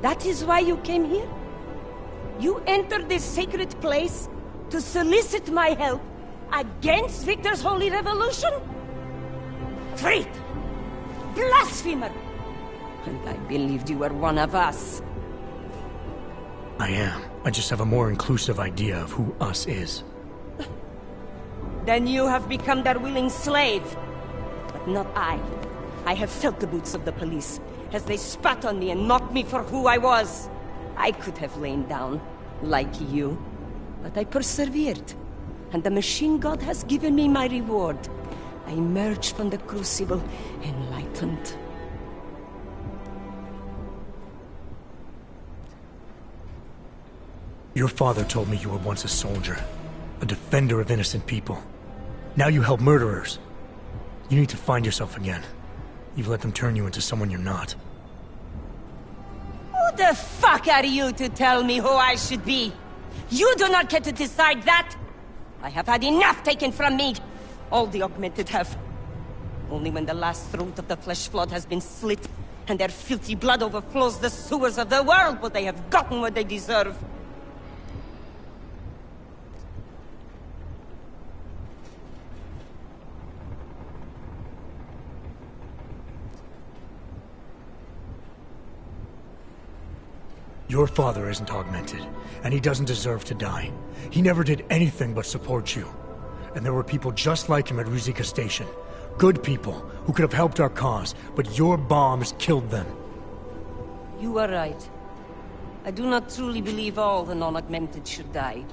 That is why you came here? You entered this sacred place to solicit my help against Victor's holy revolution? Traitor! Blasphemer! And I believed you were one of us. I am. I just have a more inclusive idea of who us is. Then you have become their willing slave. But not I. I have felt the boots of the police as they spat on me and mocked me for who I was. I could have lain down, like you. But I persevered. And the machine god has given me my reward. I emerged from the crucible enlightened. Your father told me you were once a soldier, a defender of innocent people. Now you help murderers. You need to find yourself again. You've let them turn you into someone you're not. Who the fuck are you to tell me who I should be? You do not get to decide that! I have had enough taken from me! All the augmented have. Only when the last throat of the flesh flood has been slit, and their filthy blood overflows the sewers of the world, will they have gotten what they deserve. Your father isn't augmented, and he doesn't deserve to die. He never did anything but support you. And there were people just like him at Ruzicka Station. Good people who could have helped our cause, but your bombs killed them. You are right. I do not truly believe all the non-augmented should die.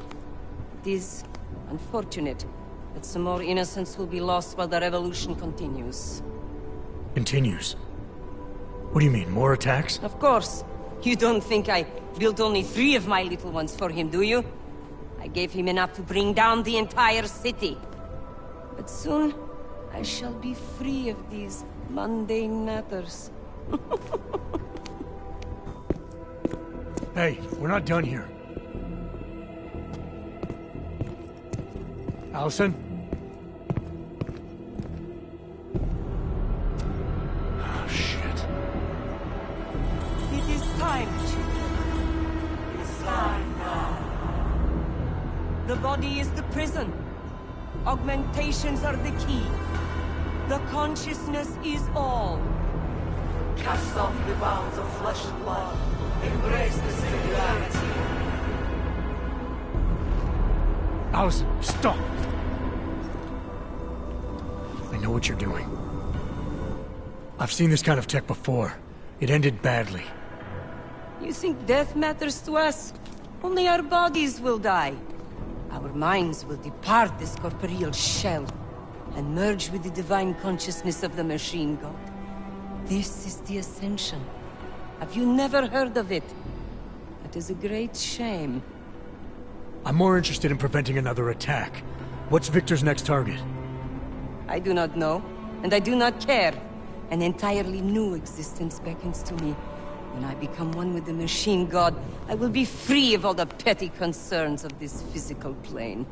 It is unfortunate that some more innocents will be lost while the revolution continues. Continues? What do you mean, more attacks? Of course. You don't think I built only 3 of my little ones for him, do you? I gave him enough to bring down the entire city. But soon, I shall be free of these mundane matters. Hey, we're not done here. Allison? Oh, shit. It is time, children. It's time now. The body is the prison. Augmentations are the key. The consciousness is all. Cast off the bounds of flesh and blood. Embrace the singularity. Allison, stop! I know what you're doing. I've seen this kind of tech before. It ended badly. You think death matters to us? Only our bodies will die. Our minds will depart this corporeal shell and merge with the divine consciousness of the machine god. This is the Ascension. Have you never heard of it? That is a great shame. I'm more interested in preventing another attack. What's Victor's next target? I do not know, and I do not care. An entirely new existence beckons to me. When I become one with the machine god, I will be free of all the petty concerns of this physical plane.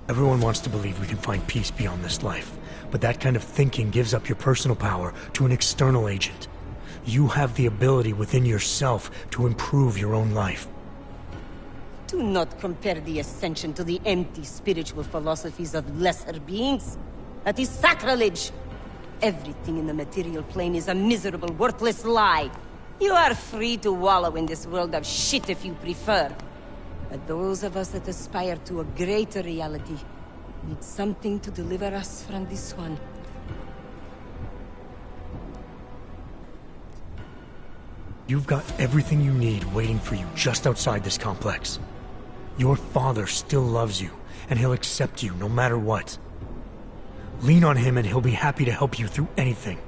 Everyone wants to believe we can find peace beyond this life, but that kind of thinking gives up your personal power to an external agent. You have the ability within yourself to improve your own life. Do not compare the Ascension to the empty spiritual philosophies of lesser beings. That is sacrilege. Everything in the material plane is a miserable, worthless lie. You are free to wallow in this world of shit if you prefer. But those of us that aspire to a greater reality need something to deliver us from this one. You've got everything you need waiting for you just outside this complex. Your father still loves you, and he'll accept you no matter what. Lean on him and he'll be happy to help you through anything.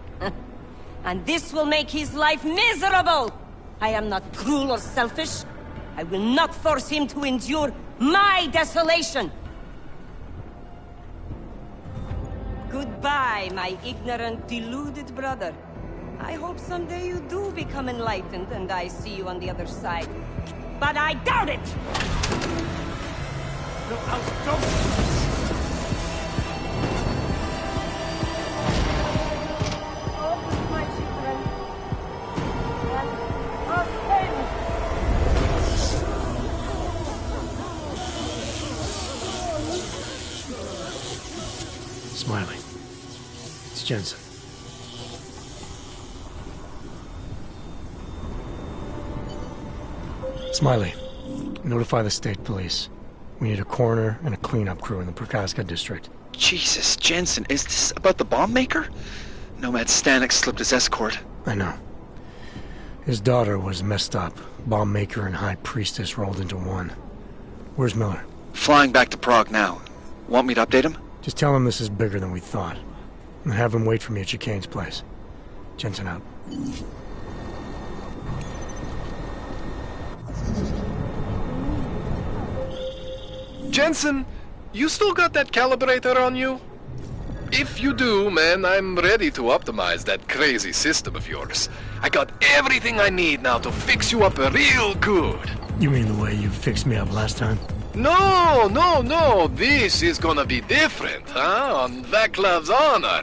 And this will make his life miserable! I am not cruel or selfish. I will not force him to endure my desolation! Goodbye, my ignorant, deluded brother. I hope someday you do become enlightened and I see you on the other side. But I doubt it! No, don't! Smiley. It's Jensen. Smiley, notify the state police. We need a coroner and a cleanup crew in the Prakaska district. Jesus, Jensen, is this about the bomb maker? Nomad Stanek slipped his escort. I know. His daughter was messed up. Bomb maker and high priestess rolled into one. Where's Miller? Flying back to Prague now. Want me to update him? Just tell him this is bigger than we thought. And have him wait for me at Chicane's place. Jensen out. Jensen, you still got that calibrator on you? If you do, man, I'm ready to optimize that crazy system of yours. I got everything I need now to fix you up real good. You mean the way you fixed me up last time? No, no, no. This is gonna be different, huh? On Vaclav's honor.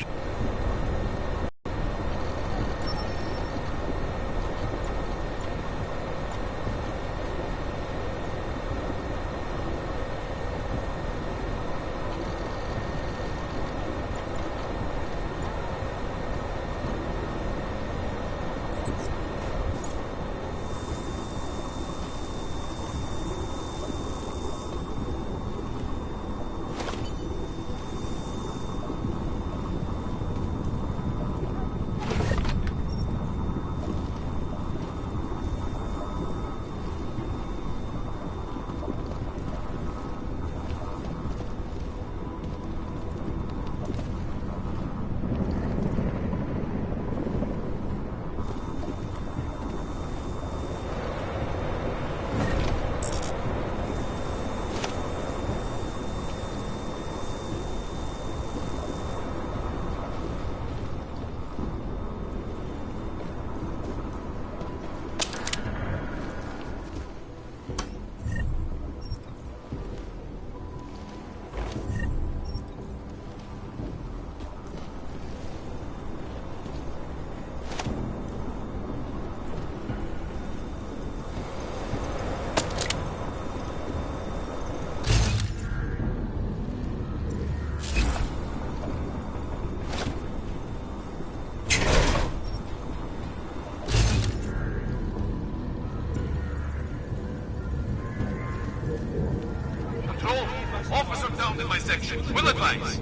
Officer down in my section. Will advise.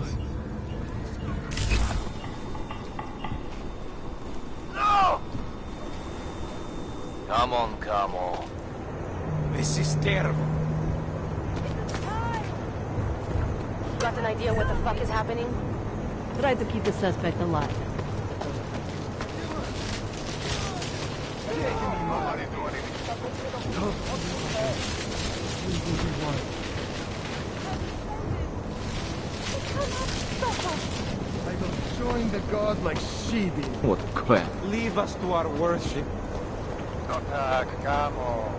No! Come on, come on. This is terrible. Got an idea what the fuck is happening? Try to keep the suspect alive. I will join the god like she did. What crap. Leave us to our worship. Come on.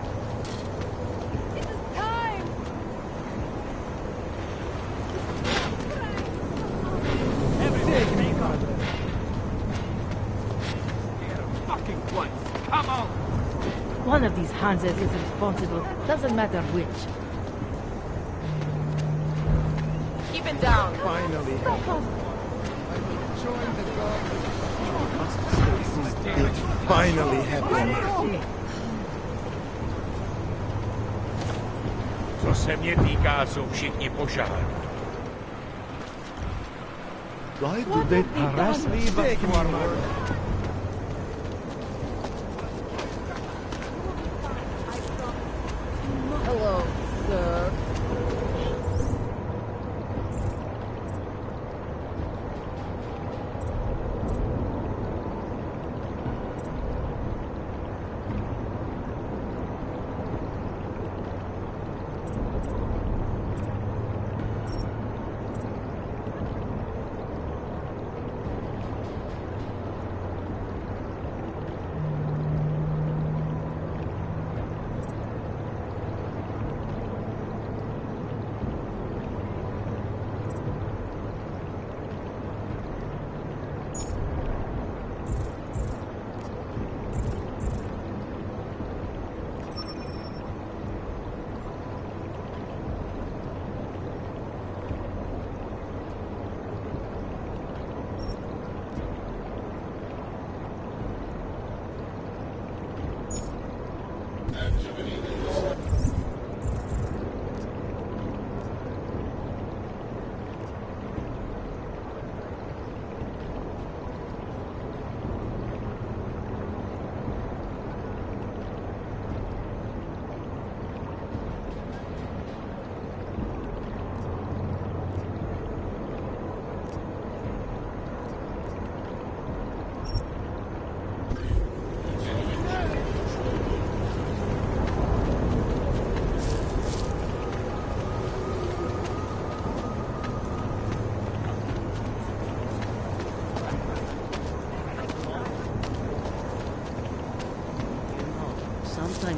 Come on! One of these Hanses is responsible. Doesn't matter which. Keep it down. Finally. I will join the god. It finally happened. Co se mě týká, jsou všichni požádaní. Why do they harass me back to our work? Hello, sir.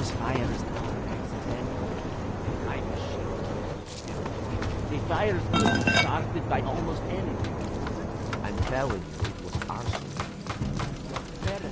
These fires are accidental. I'm ashamed. The fires could be started by almost anything. I'm telling you, it was arson. Very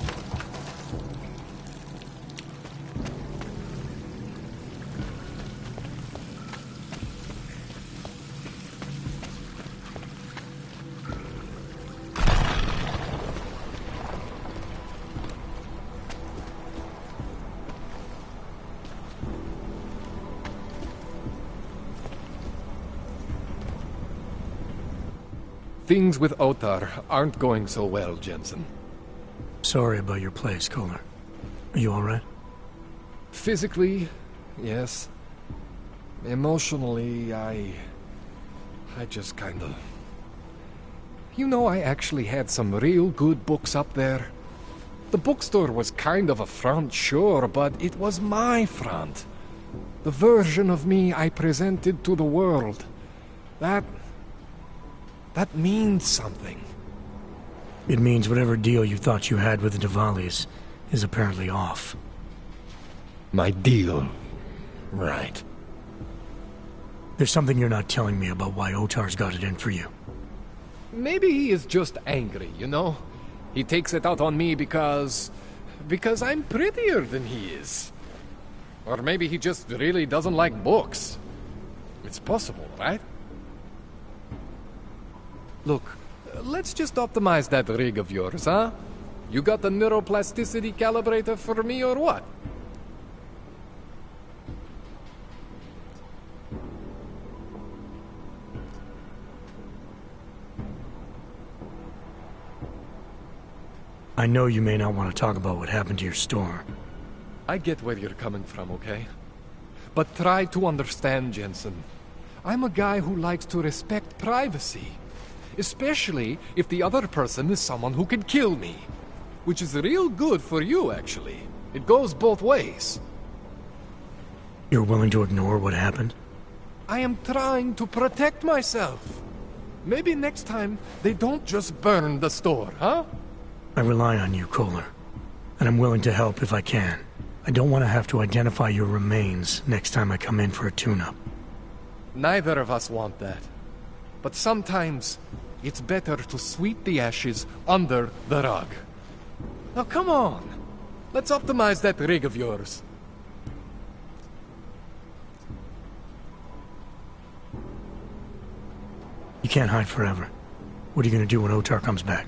Things with Otar aren't going so well, Jensen. Sorry about your place, Kohler. Are you alright? Physically, yes. Emotionally, I just kinda... You know, I actually had some real good books up there. The bookstore was kind of a front, sure, but it was my front. The version of me I presented to the world. That means something. It means whatever deal you thought you had with the Diwalis is apparently off. My deal. Right. There's something you're not telling me about why Otar's got it in for you. Maybe he is just angry, you know? He takes it out on me because I'm prettier than he is. Or maybe he just really doesn't like books. It's possible, right? Look, let's just optimize that rig of yours, huh? You got the neuroplasticity calibrator for me or what? I know you may not want to talk about what happened to your store. I get where you're coming from, okay? But try to understand, Jensen. I'm a guy who likes to respect privacy. Especially if the other person is someone who can kill me. Which is real good for you, actually. It goes both ways. You're willing to ignore what happened? I am trying to protect myself. Maybe next time they don't just burn the store, huh? I rely on you, Kohler. And I'm willing to help if I can. I don't want to have to identify your remains next time I come in for a tune-up. Neither of us want that. But sometimes, it's better to sweep the ashes under the rug. Now come on! Let's optimize that rig of yours. You can't hide forever. What are you gonna do when Otar comes back?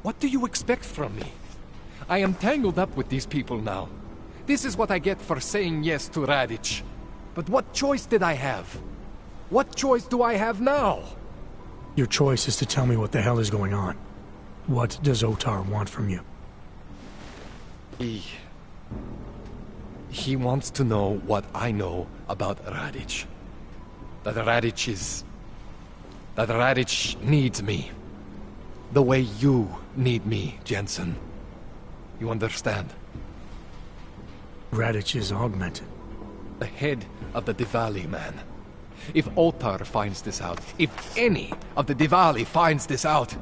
What do you expect from me? I am tangled up with these people now. This is what I get for saying yes to Radic. But what choice did I have? What choice do I have now? Your choice is to tell me what the hell is going on. What does Otar want from you? He wants to know what I know about Radic. That Radic needs me. The way you need me, Jensen. You understand? Radic is augmented. The head of the Diwali, man. If Otar finds this out, if any of the Diwali finds this out,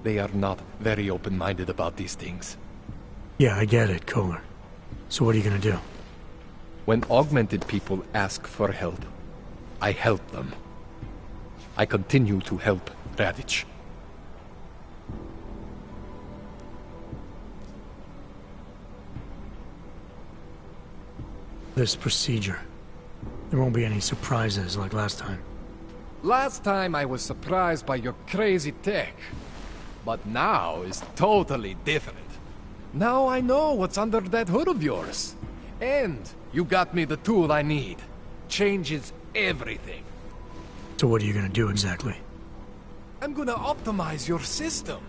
they are not very open-minded about these things. Yeah, I get it, Kohler. So what are you gonna do? When augmented people ask for help, I help them. I continue to help Radic. This procedure. There won't be any surprises like last time. Last time I was surprised by your crazy tech. But now is totally different. Now I know what's under that hood of yours. And you got me the tool I need. Changes everything. So what are you gonna do exactly? I'm gonna optimize your system.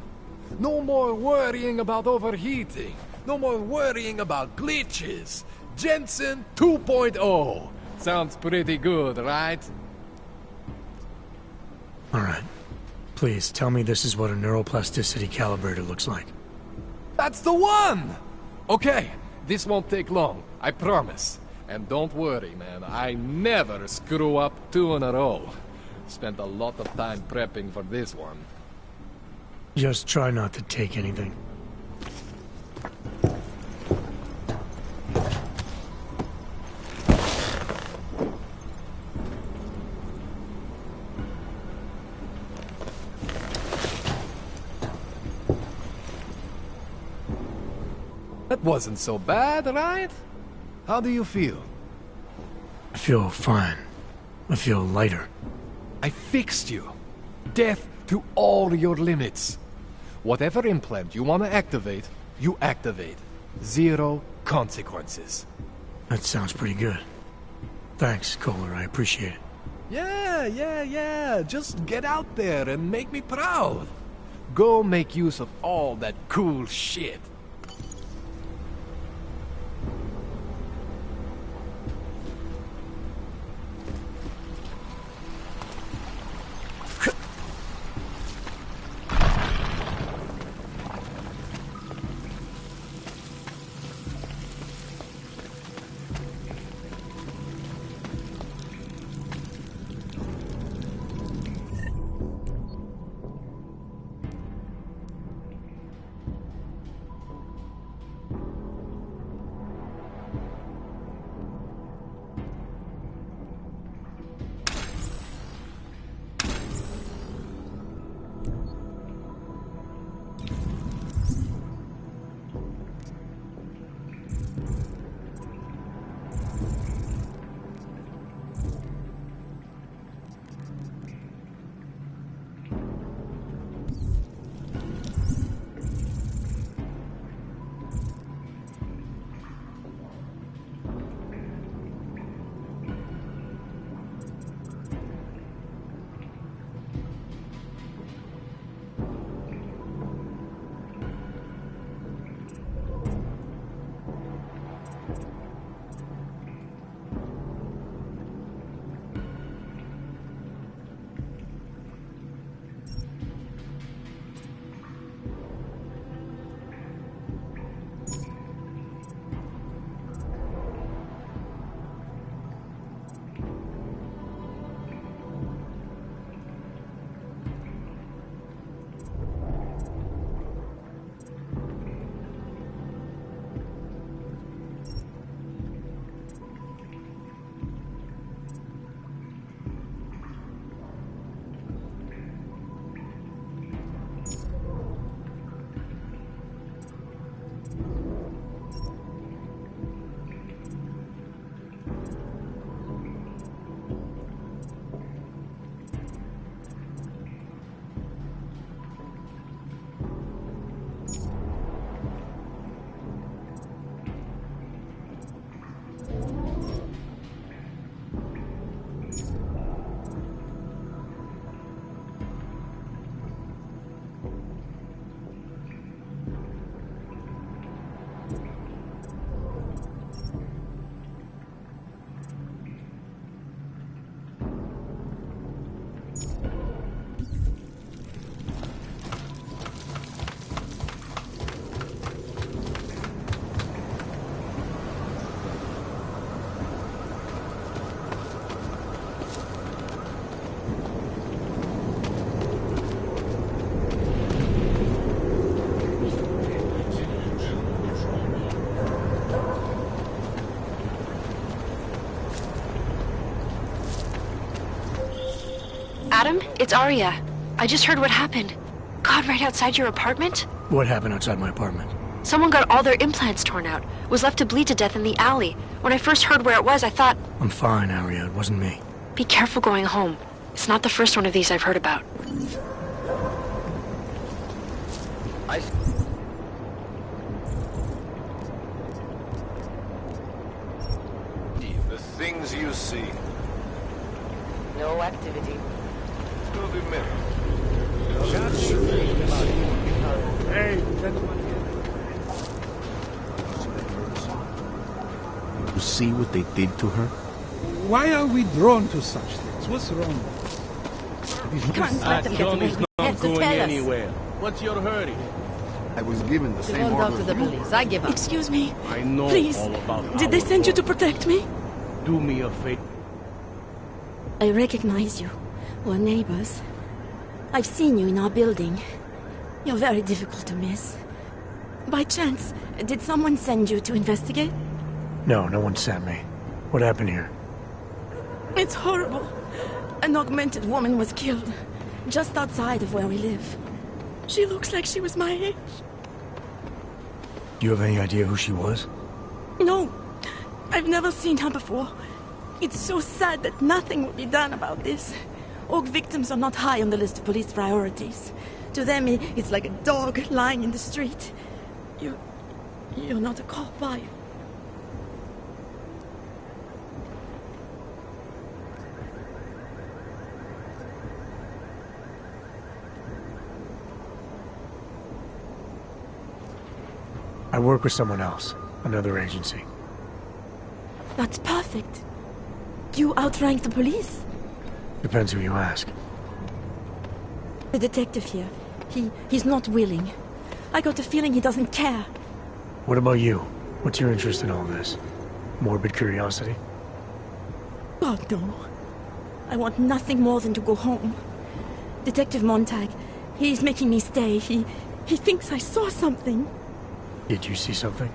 No more worrying about overheating. No more worrying about glitches. Jensen 2.0. Sounds pretty good, right? Alright. Please, tell me this is what a neuroplasticity calibrator looks like. That's the one! Okay, this won't take long, I promise. And don't worry, man, I never screw up 2 in a row. Spent a lot of time prepping for this one. Just try not to take anything. That wasn't so bad, right? How do you feel? I feel fine. I feel lighter. I fixed you. Death to all your limits. Whatever implant you want to activate, you activate. 0 consequences. That sounds pretty good. Thanks, Kohler. I appreciate it. Yeah. Just get out there and make me proud. Go make use of all that cool shit. Adam, it's Arya. I just heard what happened. God, right outside your apartment? What happened outside my apartment? Someone got all their implants torn out. Was left to bleed to death in the alley. When I first heard where it was, I thought... I'm fine, Arya. It wasn't me. Be careful going home. It's not the first one of these I've heard about. The things you see. No activity. Will be met. Hey, You see what they did to her? Why are we drawn to such things? What's wrong? Can't let them get away. Johnny's You not have to going tell us. anywhere. What's your hurry? I was given the They same won't order talk to as the you. police. I give up. Excuse me. I know Please. all about Did they our send you to order. protect me? Do me a favor. I recognize you. We're neighbors. I've seen you in our building. You're very difficult to miss. By chance, did someone send you to investigate? No, no one sent me. What happened here? It's horrible. An augmented woman was killed, just outside of where we live. She looks like she was my age. Do you have any idea who she was? No, I've never seen her before. It's so sad that nothing will be done about this. Orc victims are not high on the list of police priorities. To them, it's like a dog lying in the street. You're not a cop, are you? I work with someone else, another agency. That's perfect. You outrank the police? Depends who you ask. The detective here, he's not willing. I got the feeling he doesn't care. What about you? What's your interest in all this? Morbid curiosity? God, no. I want nothing more than to go home. Detective Montag, he's making me stay. He thinks I saw something. Did you see something?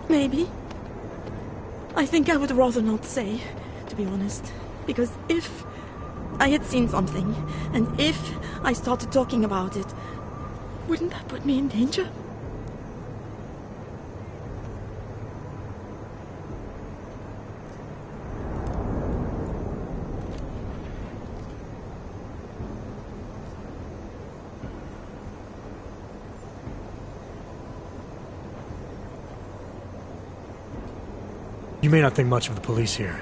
Maybe. I think I would rather not say, to be honest. Because if I had seen something, and if I started talking about it, wouldn't that put me in danger? You may not think much of the police here.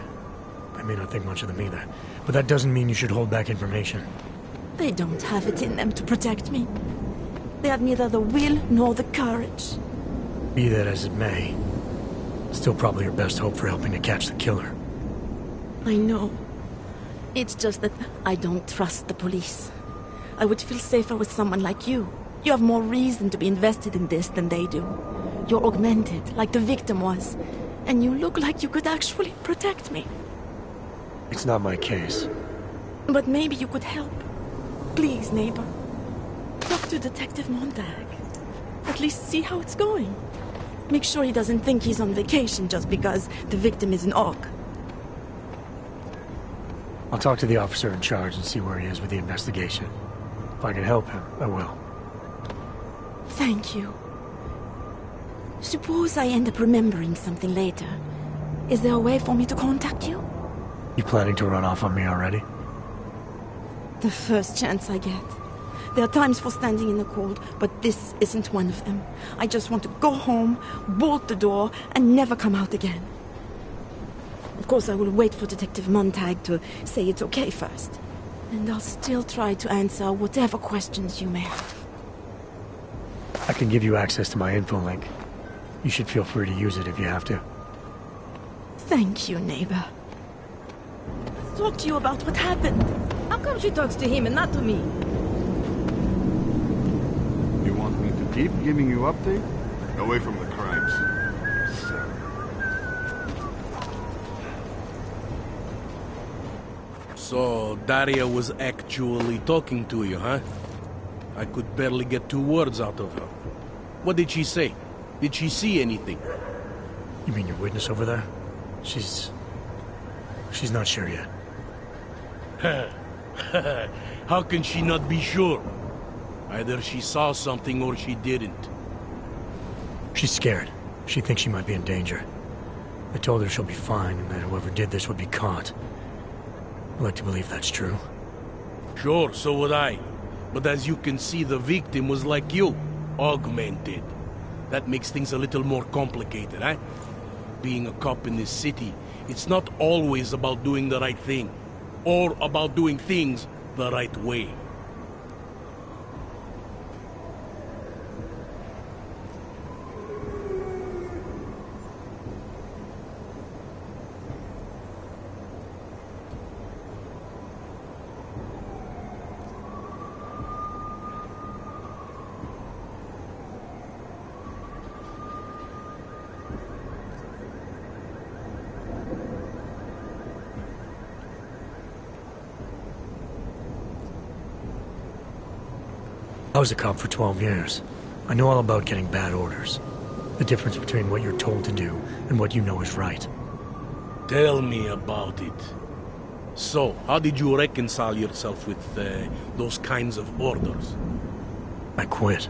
I may not think much of them either. But that doesn't mean you should hold back information. They don't have it in them to protect me. They have neither the will nor the courage. Be that as it may, still probably your best hope for helping to catch the killer. I know. It's just that I don't trust the police. I would feel safer with someone like you. You have more reason to be invested in this than they do. You're augmented, like the victim was. And you look like you could actually protect me. It's not my case. But maybe you could help. Please, neighbor. Talk to Detective Montag. At least see how it's going. Make sure he doesn't think he's on vacation just because the victim is an orc. I'll talk to the officer in charge and see where he is with the investigation. If I can help him, I will. Thank you. Suppose I end up remembering something later. Is there a way for me to contact you? You planning to run off on me already? The first chance I get. There are times for standing in the cold, but this isn't one of them. I just want to go home, bolt the door, and never come out again. Of course, I will wait for Detective Montag to say it's okay first. And I'll still try to answer whatever questions you may have. I can give you access to my info link. You should feel free to use it if you have to. Thank you, neighbor. Let's talk to you about what happened. How come she talks to him and not to me? You want me to keep giving you updates? Away from the crimes. So, Daria was actually talking to you, huh? I could barely get 2 words out of her. What did she say? Did she see anything? You mean your witness over there? She's not sure yet. How can she not be sure? Either she saw something or she didn't. She's scared. She thinks she might be in danger. I told her she'll be fine and that whoever did this would be caught. I like to believe that's true. Sure, so would I. But as you can see, the victim was like you, augmented. That makes things a little more complicated, eh? Being a cop in this city, it's not always about doing the right thing, or about doing things the right way. I was a cop for 12 years. I know all about getting bad orders. The difference between what you're told to do and what you know is right. Tell me about it. So, how did you reconcile yourself with those kinds of orders? I quit.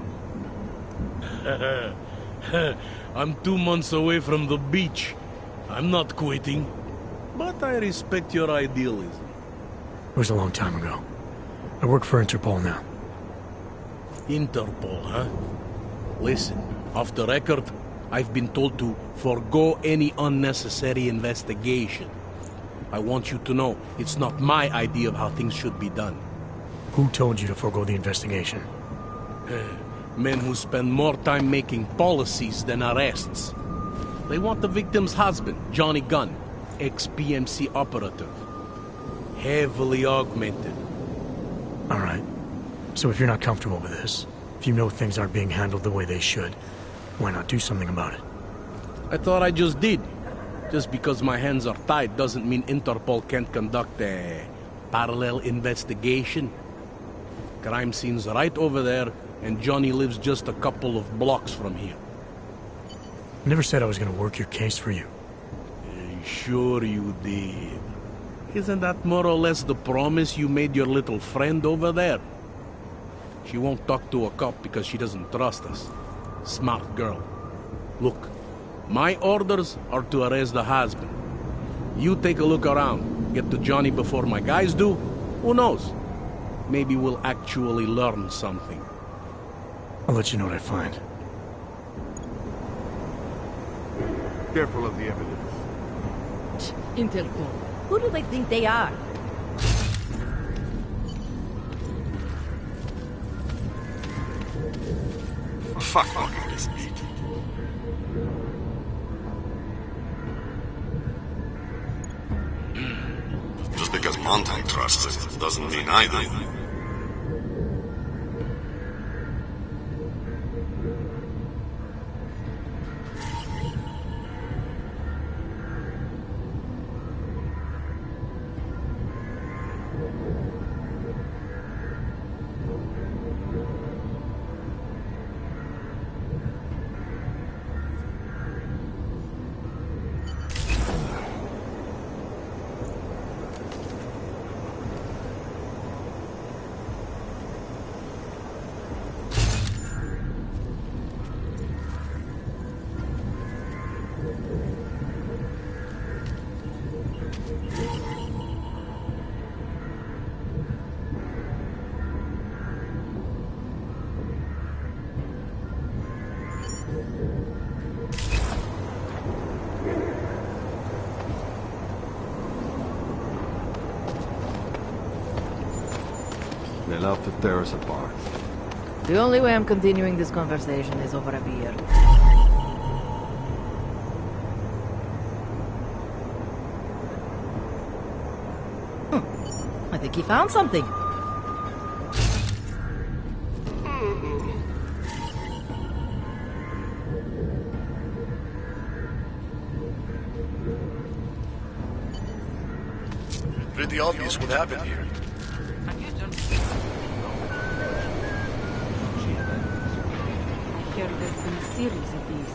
I'm 2 months away from the beach. I'm not quitting. But I respect your idealism. It was a long time ago. I work for Interpol now. Interpol, huh? Listen, off the record, I've been told to forego any unnecessary investigation. I want you to know, it's not my idea of how things should be done. Who told you to forego the investigation? Men who spend more time making policies than arrests. They want the victim's husband, Johnny Gunn, ex-PMC operative. Heavily augmented. All right. So if you're not comfortable with this, if you know things aren't being handled the way they should, why not do something about it? I thought I just did. Just because my hands are tied doesn't mean Interpol can't conduct a parallel investigation. Crime scene's right over there, and Johnny lives just a couple of blocks from here. I never said I was gonna work your case for you. Sure you did. Isn't that more or less the promise you made your little friend over there? She won't talk to a cop because she doesn't trust us. Smart girl. Look, my orders are to arrest the husband. You take a look around. Get to Johnny before my guys do. Who knows? Maybe we'll actually learn something. I'll let you know what I find. Careful of the evidence. Interpol. Who do they think they are? Fuck walking this beat. Just because Manking trusts it doesn't mean I do. They love to tear us apart. The only way I'm continuing this conversation is over a beer. I think he found something. Pretty obvious what happened here. There's been a series of these.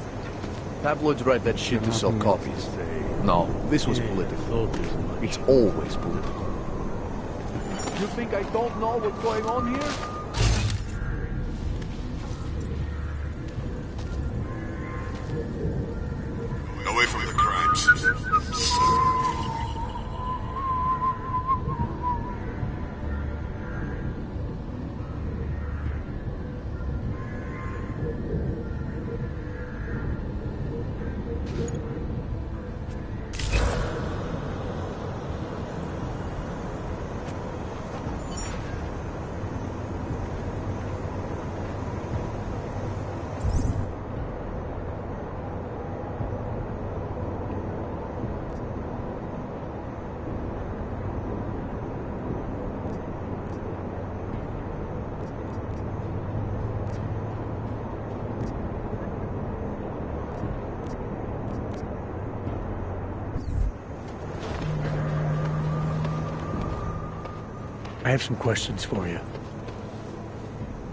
Tabloids write that shit to sell copies. No, this was political. It's always political. You think I don't know what's going on here? Away from the crimes. I have some questions for you.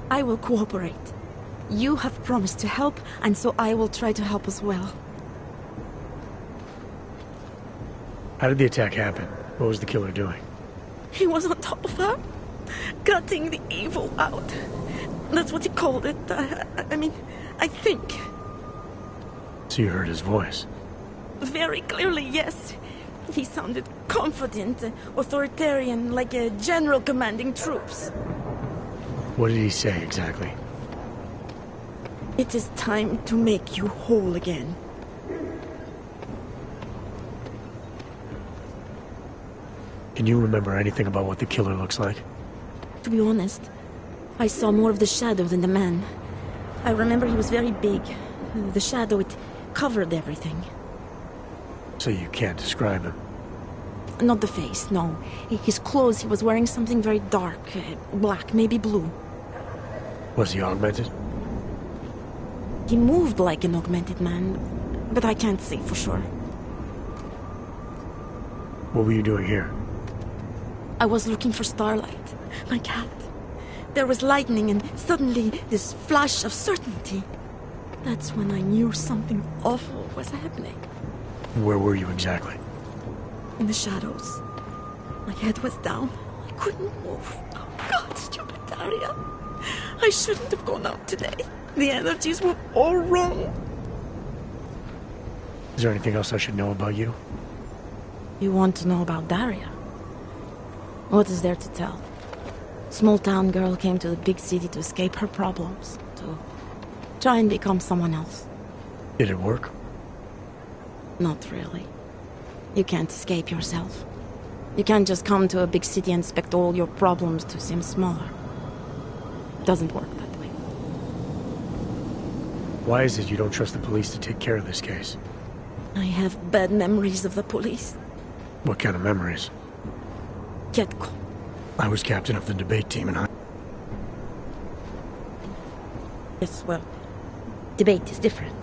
I will cooperate. You have promised to help, and so I will try to help as well. How did the attack happen? What was the killer doing? He was on top of her, gutting the evil out. That's what he called it. I mean, I think. So you heard his voice? Very clearly, yes. He sounded confident, authoritarian, like a general commanding troops. What did he say exactly? It is time to make you whole again. Can you remember anything about what the killer looks like? To be honest, I saw more of the shadow than the man. I remember he was very big. The shadow, it covered everything. So you can't describe him? Not the face, no. His clothes, he was wearing something very dark. Black, maybe blue. Was he augmented? He moved like an augmented man, but I can't say for sure. What were you doing here? I was looking for Starlight, my cat. There was lightning and suddenly this flash of certainty. That's when I knew something awful was happening. Where were you exactly? In the shadows. My head was down. I couldn't move. Oh God, stupid Daria. I shouldn't have gone out today. The energies were all wrong. Is there anything else I should know about you? You want to know about Daria? What is there to tell? Small town girl came to the big city to escape her problems, to try and become someone else. Did it work? Not really. You can't escape yourself. You can't just come to a big city and expect all your problems to seem smaller. It doesn't work that way. Why is it you don't trust the police to take care of this case? I have bad memories of the police. What kind of memories? Ketko. I was captain of the debate team and Yes, well, debate is different.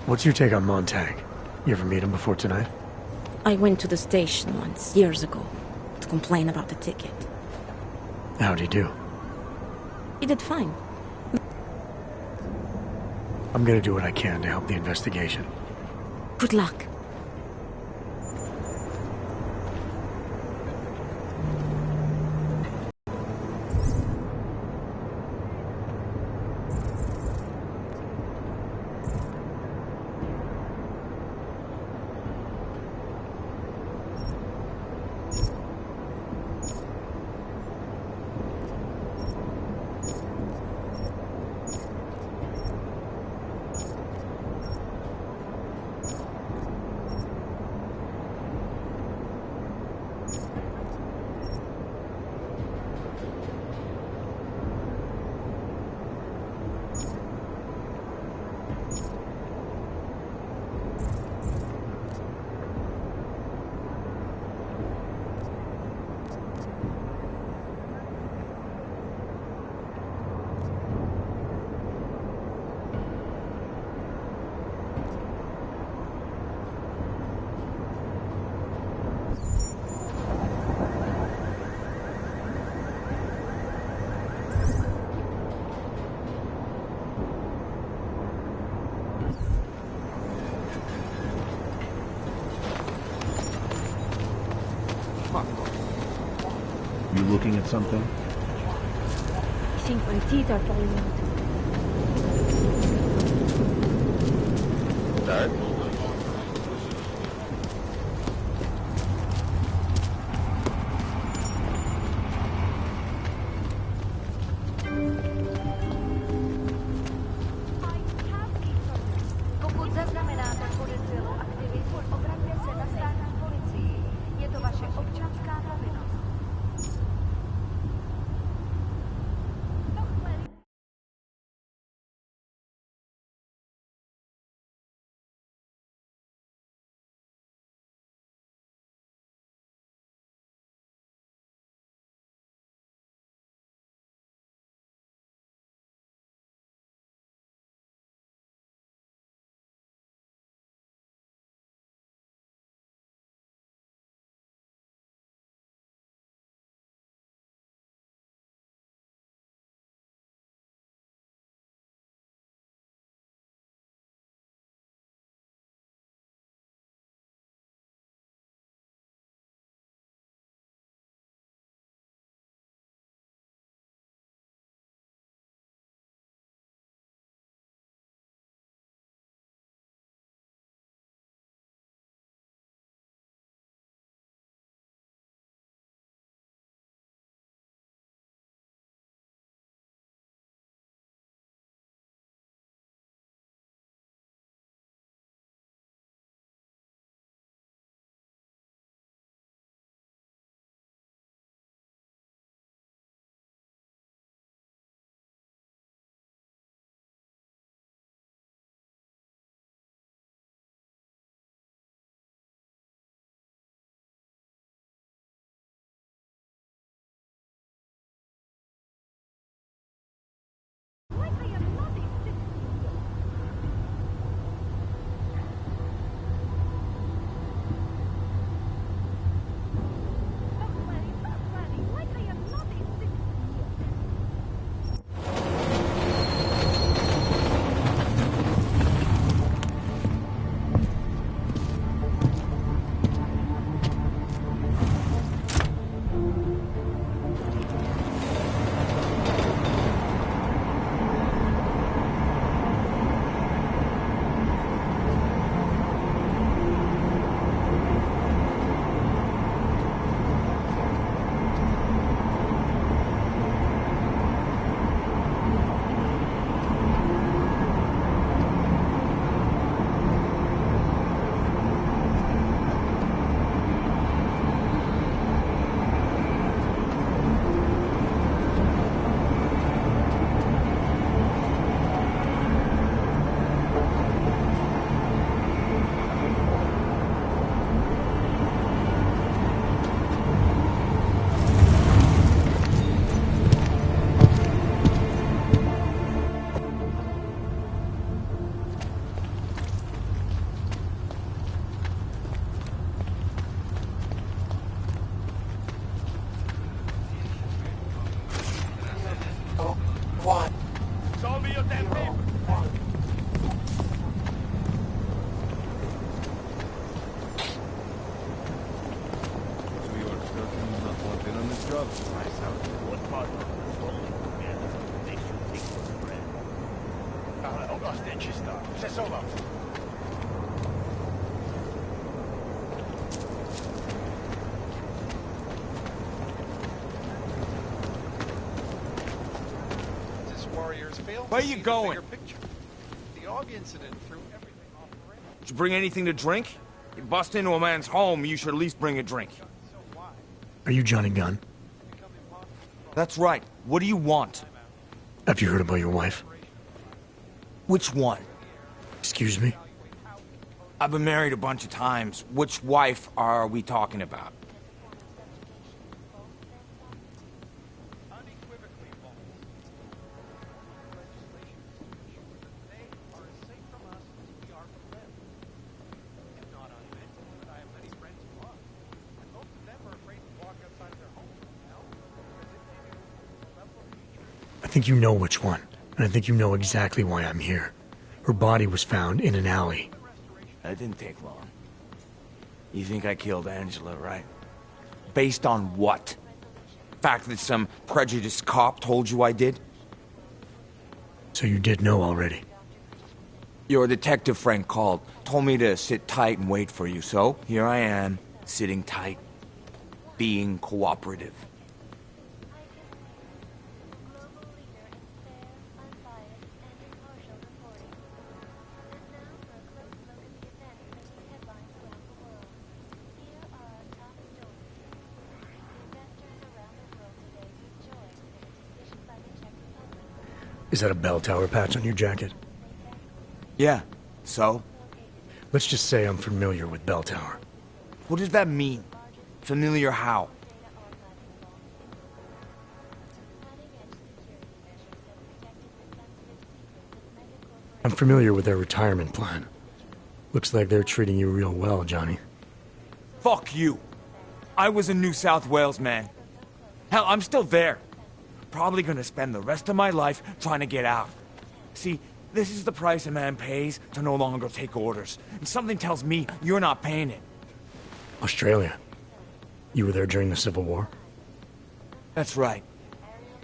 What's your take on Montag? You ever meet him before tonight? I went to the station once, years ago, to complain about the ticket. How'd he do? He did fine. I'm gonna do what I can to help the investigation. Good luck. You looking at something? I think my teeth are falling out. Dad? Where you going? The Og incident threw everything off the rails. Did you bring anything to drink? You bust into a man's home, you should at least bring a drink. Are you Johnny Gunn? That's right. What do you want? Have you heard about your wife? Which one? Excuse me? I've been married a bunch of times. Which wife are we talking about? I think you know which one, and I think you know exactly why I'm here. Her body was found in an alley. That didn't take long. You think I killed Angela, right? Based on what? Fact that some prejudiced cop told you I did? So you did know already? Your detective friend called, told me to sit tight and wait for you, so here I am, sitting tight, being cooperative. Is that a bell tower patch on your jacket? Yeah, so? Let's just say I'm familiar with bell tower. What does that mean? Familiar how? I'm familiar with their retirement plan. Looks like they're treating you real well, Johnny. Fuck you. I was in New South Wales, man. Hell, I'm still there. Probably gonna spend the rest of my life trying to get out. See, this is the price a man pays to no longer take orders. And something tells me you're not paying it. Australia. You were there during the Civil War? That's right.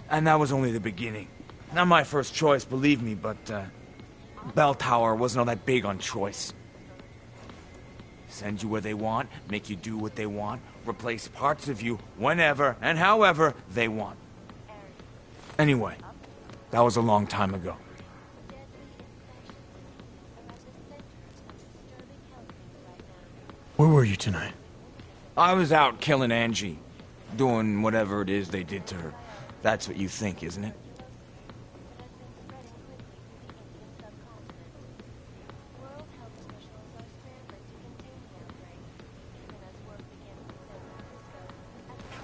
And that was only the beginning. Not my first choice, believe me, but, bell tower wasn't all that big on choice. Send you where they want, make you do what they want, replace parts of you whenever and however they want. Anyway, that was a long time ago. Where were you tonight? I was out killing Angie. Doing whatever it is they did to her. That's what you think, isn't it?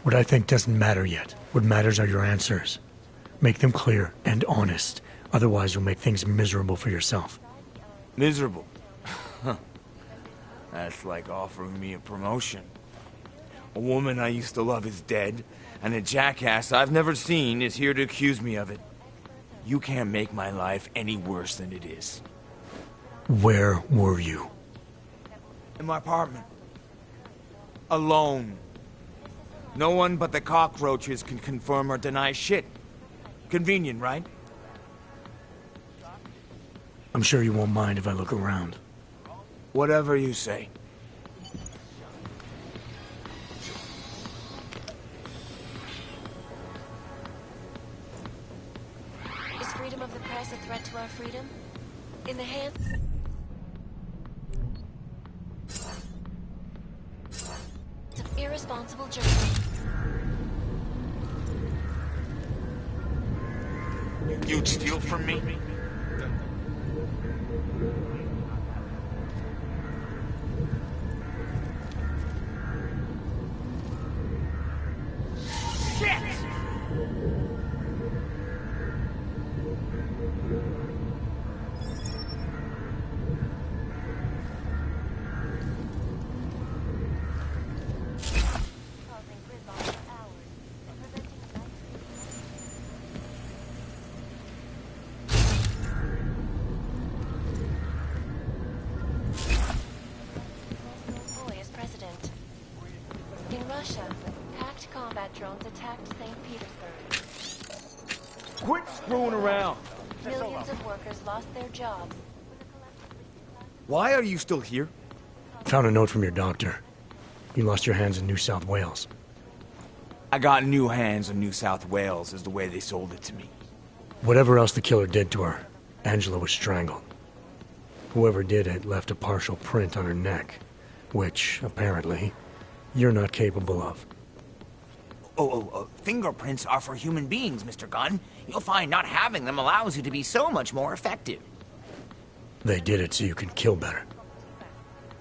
What I think doesn't matter yet. What matters are your answers. Make them clear and honest. Otherwise, you'll make things miserable for yourself. Miserable? That's like offering me a promotion. A woman I used to love is dead, and a jackass I've never seen is here to accuse me of it. You can't make my life any worse than it is. Where were you? In my apartment. Alone. No one but the cockroaches can confirm or deny shit. Convenient, right? I'm sure you won't mind if I look around. Whatever you say. Is freedom of the press a threat to our freedom? In the hands of irresponsible journalists. You'd steal from me? Hacked combat drones attacked St. Petersburg. Quit screwing around! Millions of workers lost their jobs. Why are you still here? Found a note from your doctor. You lost your hands in New South Wales. I got new hands in New South Wales, is the way they sold it to me. Whatever else the killer did to her, Angela was strangled. Whoever did it left a partial print on her neck, which, apparently, you're not capable of. Fingerprints are for human beings, Mr. Gunn. You'll find not having them allows you to be so much more effective. They did it so you can kill better.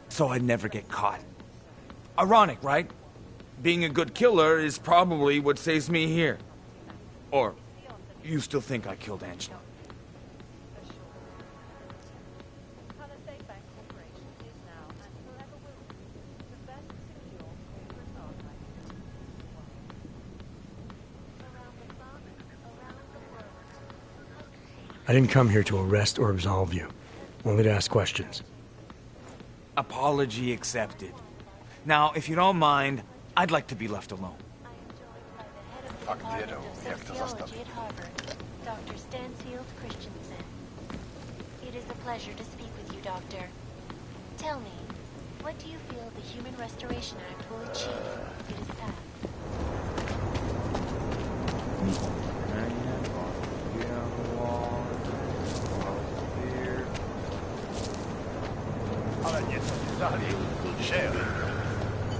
So I'd never get caught. Ironic, right? Being a good killer is probably what saves me here. Or, you still think I killed Angela? I didn't come here to arrest or absolve you. Only to ask questions. Apology accepted. Now, if you don't mind, I'd like to be left alone. Sociology at Harvard, Dr. Stansfield Christensen. It is a pleasure to speak with you, Doctor. Tell me, what do you feel the Human Restoration Act will achieve if it is passed?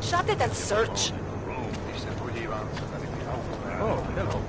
Shut it and search. Oh, hello.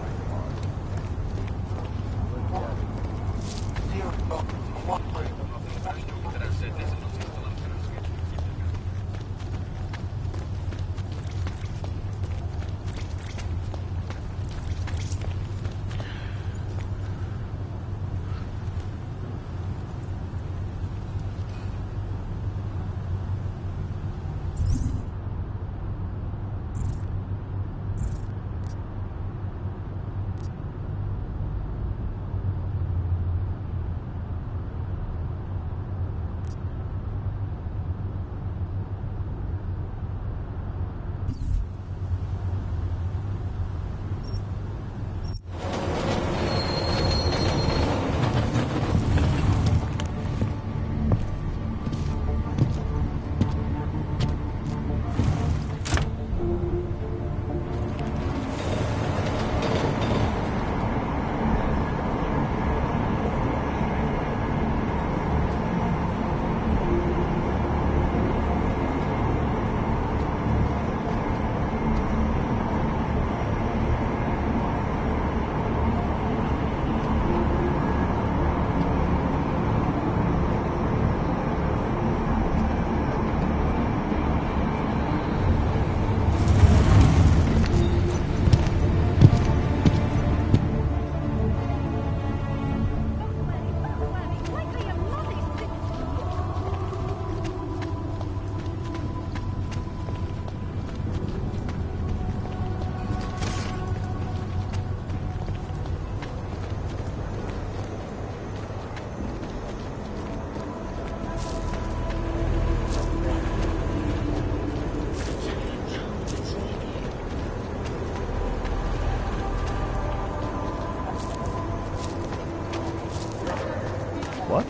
What?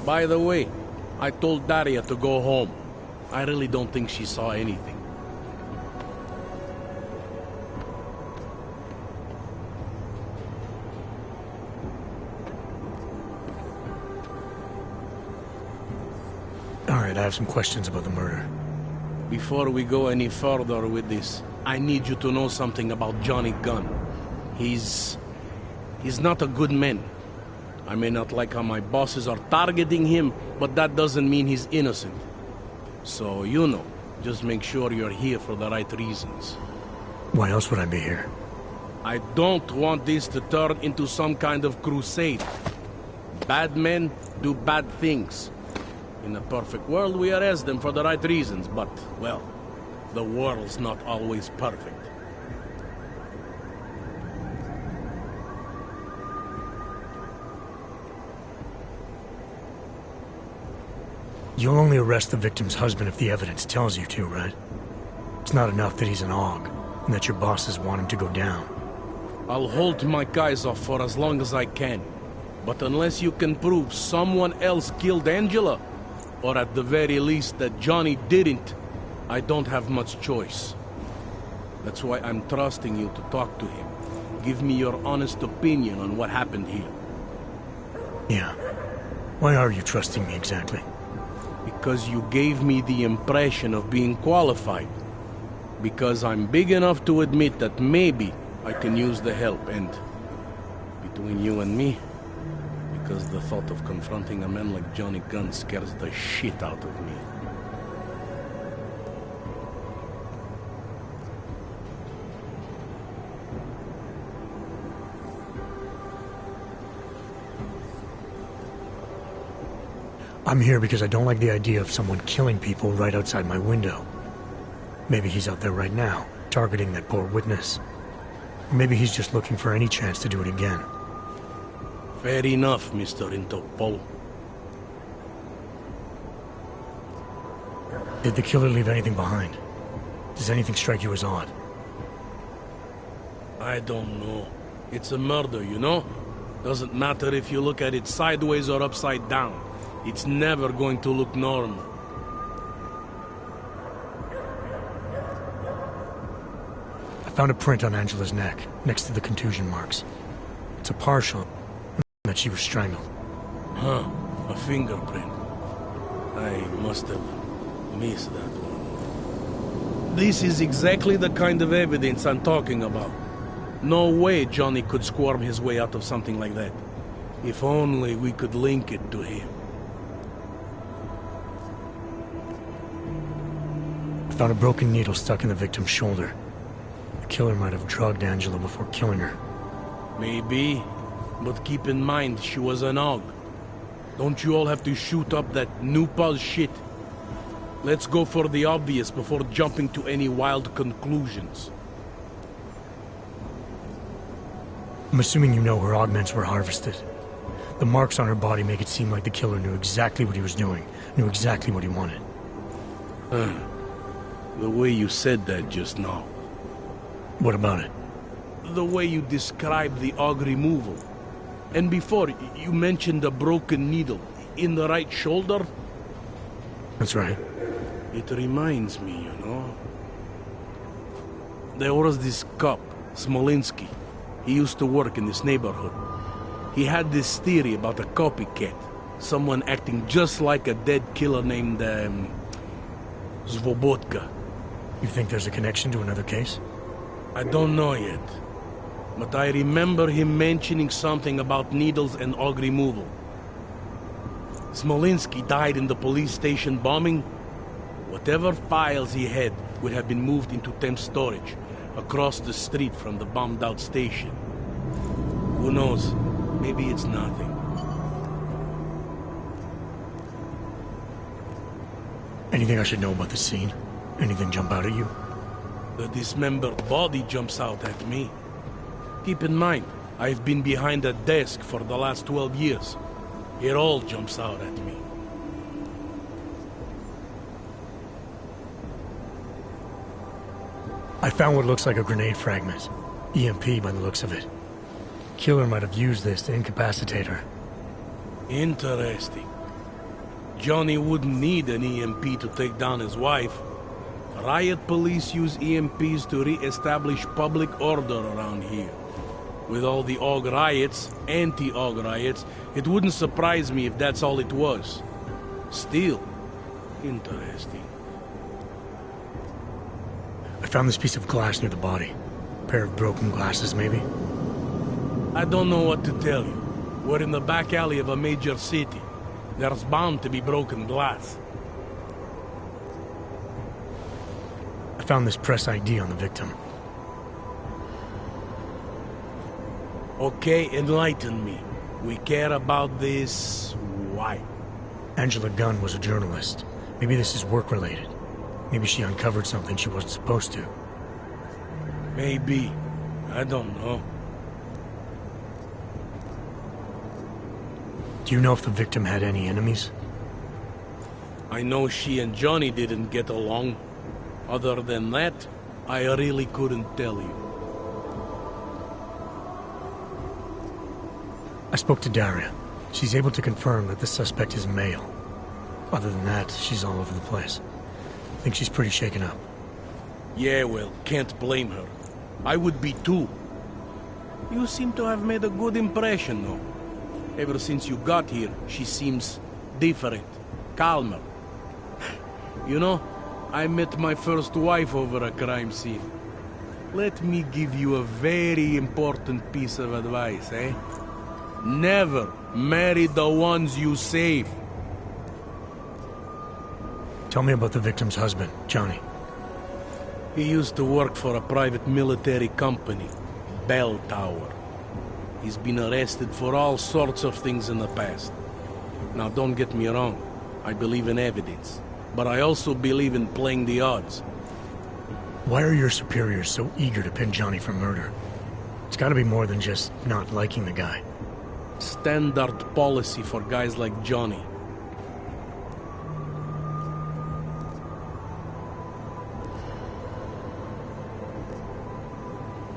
By the way, I told Daria to go home. I really don't think she saw anything. Alright, I have some questions about the murder. Before we go any further with this, I need you to know something about Johnny Gunn. He's not a good man. I may not like how my bosses are targeting him, but that doesn't mean he's innocent. So, you know, just make sure you're here for the right reasons. Why else would I be here? I don't want this to turn into some kind of crusade. Bad men do bad things. In a perfect world, we arrest them for the right reasons, but, well, the world's not always perfect. You'll only arrest the victim's husband if the evidence tells you to, right? It's not enough that he's an AUG, and that your bosses want him to go down. I'll hold my guys off for as long as I can. But unless you can prove someone else killed Angela, or at the very least that Johnny didn't, I don't have much choice. That's why I'm trusting you to talk to him. Give me your honest opinion on what happened here. Yeah. Why are you trusting me exactly? Because you gave me the impression of being qualified. Because I'm big enough to admit that maybe I can use the help, and between you and me, because the thought of confronting a man like Johnny Gunn scares the shit out of me. I'm here because I don't like the idea of someone killing people right outside my window. Maybe he's out there right now, targeting that poor witness. Or maybe he's just looking for any chance to do it again. Fair enough, Mr. Interpol. Did the killer leave anything behind? Does anything strike you as odd? I don't know. It's a murder, you know? Doesn't matter if you look at it sideways or upside down. It's never going to look normal. I found a print on Angela's neck, next to the contusion marks. It's a partial that she was strangled. Huh, a fingerprint. I must have missed that one. This is exactly the kind of evidence I'm talking about. No way Johnny could squirm his way out of something like that. If only we could link it to him. I found a broken needle stuck in the victim's shoulder. The killer might have drugged Angela before killing her. Maybe, but keep in mind she was an AUG. Don't you all have to shoot up that new pulse shit? Let's go for the obvious before jumping to any wild conclusions. I'm assuming you know her augments were harvested. The marks on her body make it seem like the killer knew exactly what he was doing, knew exactly what he wanted. The way you said that just now. What about it? The way you described the AUG removal. And before, you mentioned a broken needle in the right shoulder? That's right. It reminds me, you know. There was this cop, Smolinski. He used to work in this neighborhood. He had this theory about a copycat. Someone acting just like a dead killer named, Svobodka. You think there's a connection to another case? I don't know yet. But I remember him mentioning something about needles and AUG removal. Smolinski died in the police station bombing. Whatever files he had would have been moved into temp storage, across the street from the bombed-out station. Who knows? Maybe it's nothing. Anything I should know about the scene? Anything jump out at you? The dismembered body jumps out at me. Keep in mind, I've been behind a desk for the last 12 years. It all jumps out at me. I found what looks like a grenade fragment. EMP by the looks of it. Killer might have used this to incapacitate her. Interesting. Johnny wouldn't need an EMP to take down his wife. Riot police use EMPs to re-establish public order around here. With all the AUG riots, anti-AUG riots, it wouldn't surprise me if that's all it was. Still, interesting. I found this piece of glass near the body. A pair of broken glasses, maybe? I don't know what to tell you. We're in the back alley of a major city. There's bound to be broken glass. I found this press ID on the victim. Okay, enlighten me. We care about this... why? Angela Gunn was a journalist. Maybe this is work-related. Maybe she uncovered something she wasn't supposed to. Maybe. I don't know. Do you know if the victim had any enemies? I know she and Johnny didn't get along. Other than that, I really couldn't tell you. I spoke to Daria. She's able to confirm that the suspect is male. Other than that, she's all over the place. I think she's pretty shaken up. Yeah, well, can't blame her. I would be too. You seem to have made a good impression, though. Ever since you got here, she seems different, calmer. You know, I met my first wife over a crime scene. Let me give you a very important piece of advice, eh? Never marry the ones you save. Tell me about the victim's husband, Johnny. He used to work for a private military company, Bell Tower. He's been arrested for all sorts of things in the past. Now, don't get me wrong. I believe in evidence. But I also believe in playing the odds. Why are your superiors so eager to pin Johnny for murder? It's gotta be more than just not liking the guy. Standard policy for guys like Johnny.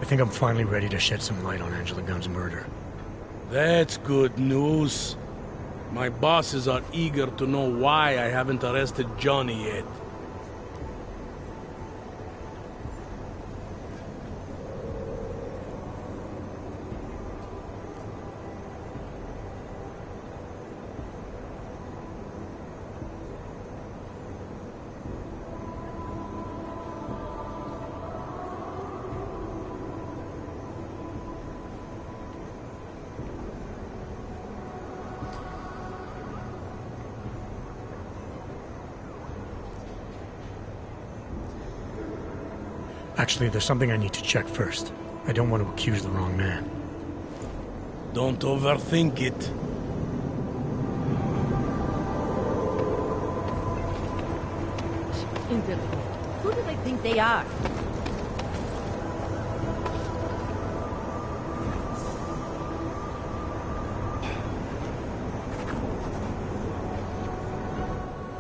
I think I'm finally ready to shed some light on Angela Gunn's murder. That's good news. My bosses are eager to know why I haven't arrested Johnny yet. Actually, there's something I need to check first. I don't want to accuse the wrong man. Don't overthink it. Who do they think they are?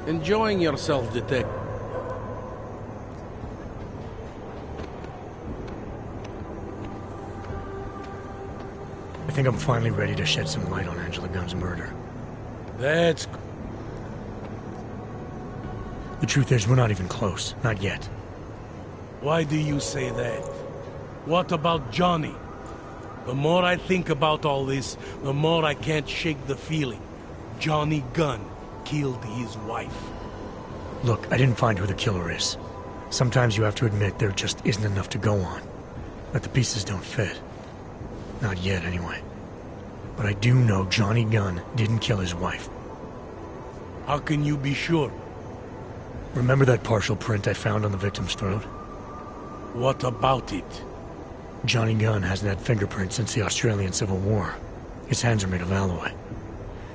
Enjoying yourself, detective. I think I'm finally ready to shed some light on Angela Gunn's murder. That's... The truth is, we're not even close. Not yet. Why do you say that? What about Johnny? The more I think about all this, the more I can't shake the feeling. Johnny Gunn killed his wife. Look, I didn't find who the killer is. Sometimes you have to admit there just isn't enough to go on. That the pieces don't fit. Not yet, anyway. But I do know Johnny Gunn didn't kill his wife. How can you be sure? Remember that partial print I found on the victim's throat? What about it? Johnny Gunn hasn't had fingerprints since the Australian Civil War. His hands are made of alloy.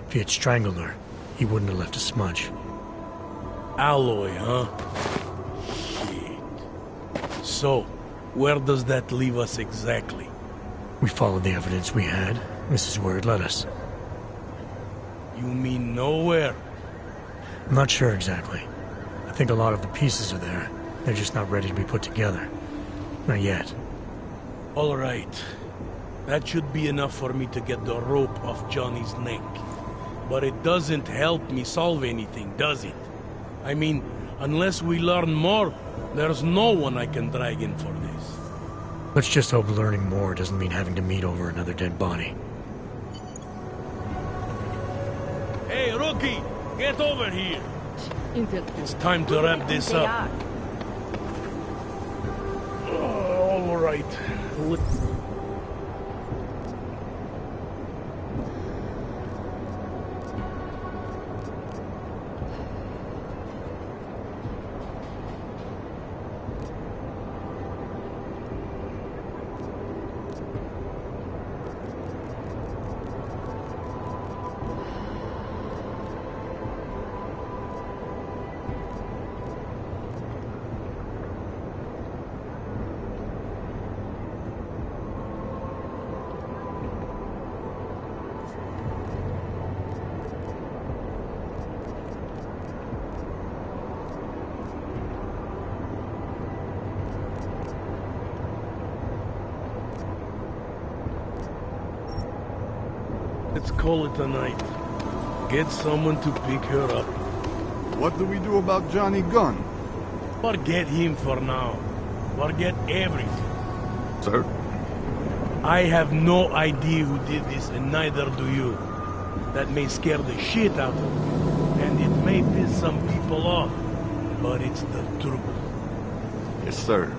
If he had strangled her, he wouldn't have left a smudge. Alloy, huh? Shit. So, where does that leave us exactly? We followed the evidence we had. This is where it led us. You mean nowhere? I'm not sure exactly. I think a lot of the pieces are there. They're just not ready to be put together. Not yet. All right. That should be enough for me to get the rope off Johnny's neck. But it doesn't help me solve anything, does it? I mean, unless we learn more, there's no one I can drag in for this. Let's just hope learning more doesn't mean having to meet over another dead body. Hey, rookie! Get over here! It's time to wrap this up. All right. let's call it a night. Get someone to pick her up. What do we do about Johnny Gunn? Forget him for now. Forget everything. Sir? I have no idea who did this, and neither do you. That may scare the shit out of you, and it may piss some people off, but it's the truth. Yes, sir.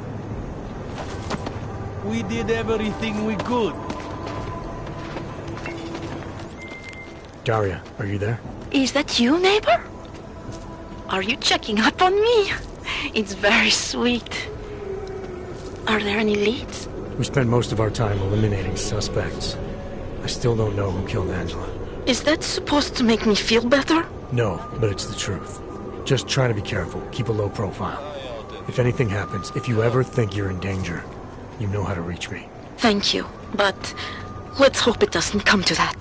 We did everything we could. Daria, are you there? Is that you, neighbor? Are you checking up on me? It's very sweet. Are there any leads? We spent most of our time eliminating suspects. I still don't know who killed Angela. Is that supposed to make me feel better? No, but it's the truth. Just try to be careful. Keep a low profile. If anything happens, if you ever think you're in danger, you know how to reach me. Thank you, but let's hope it doesn't come to that.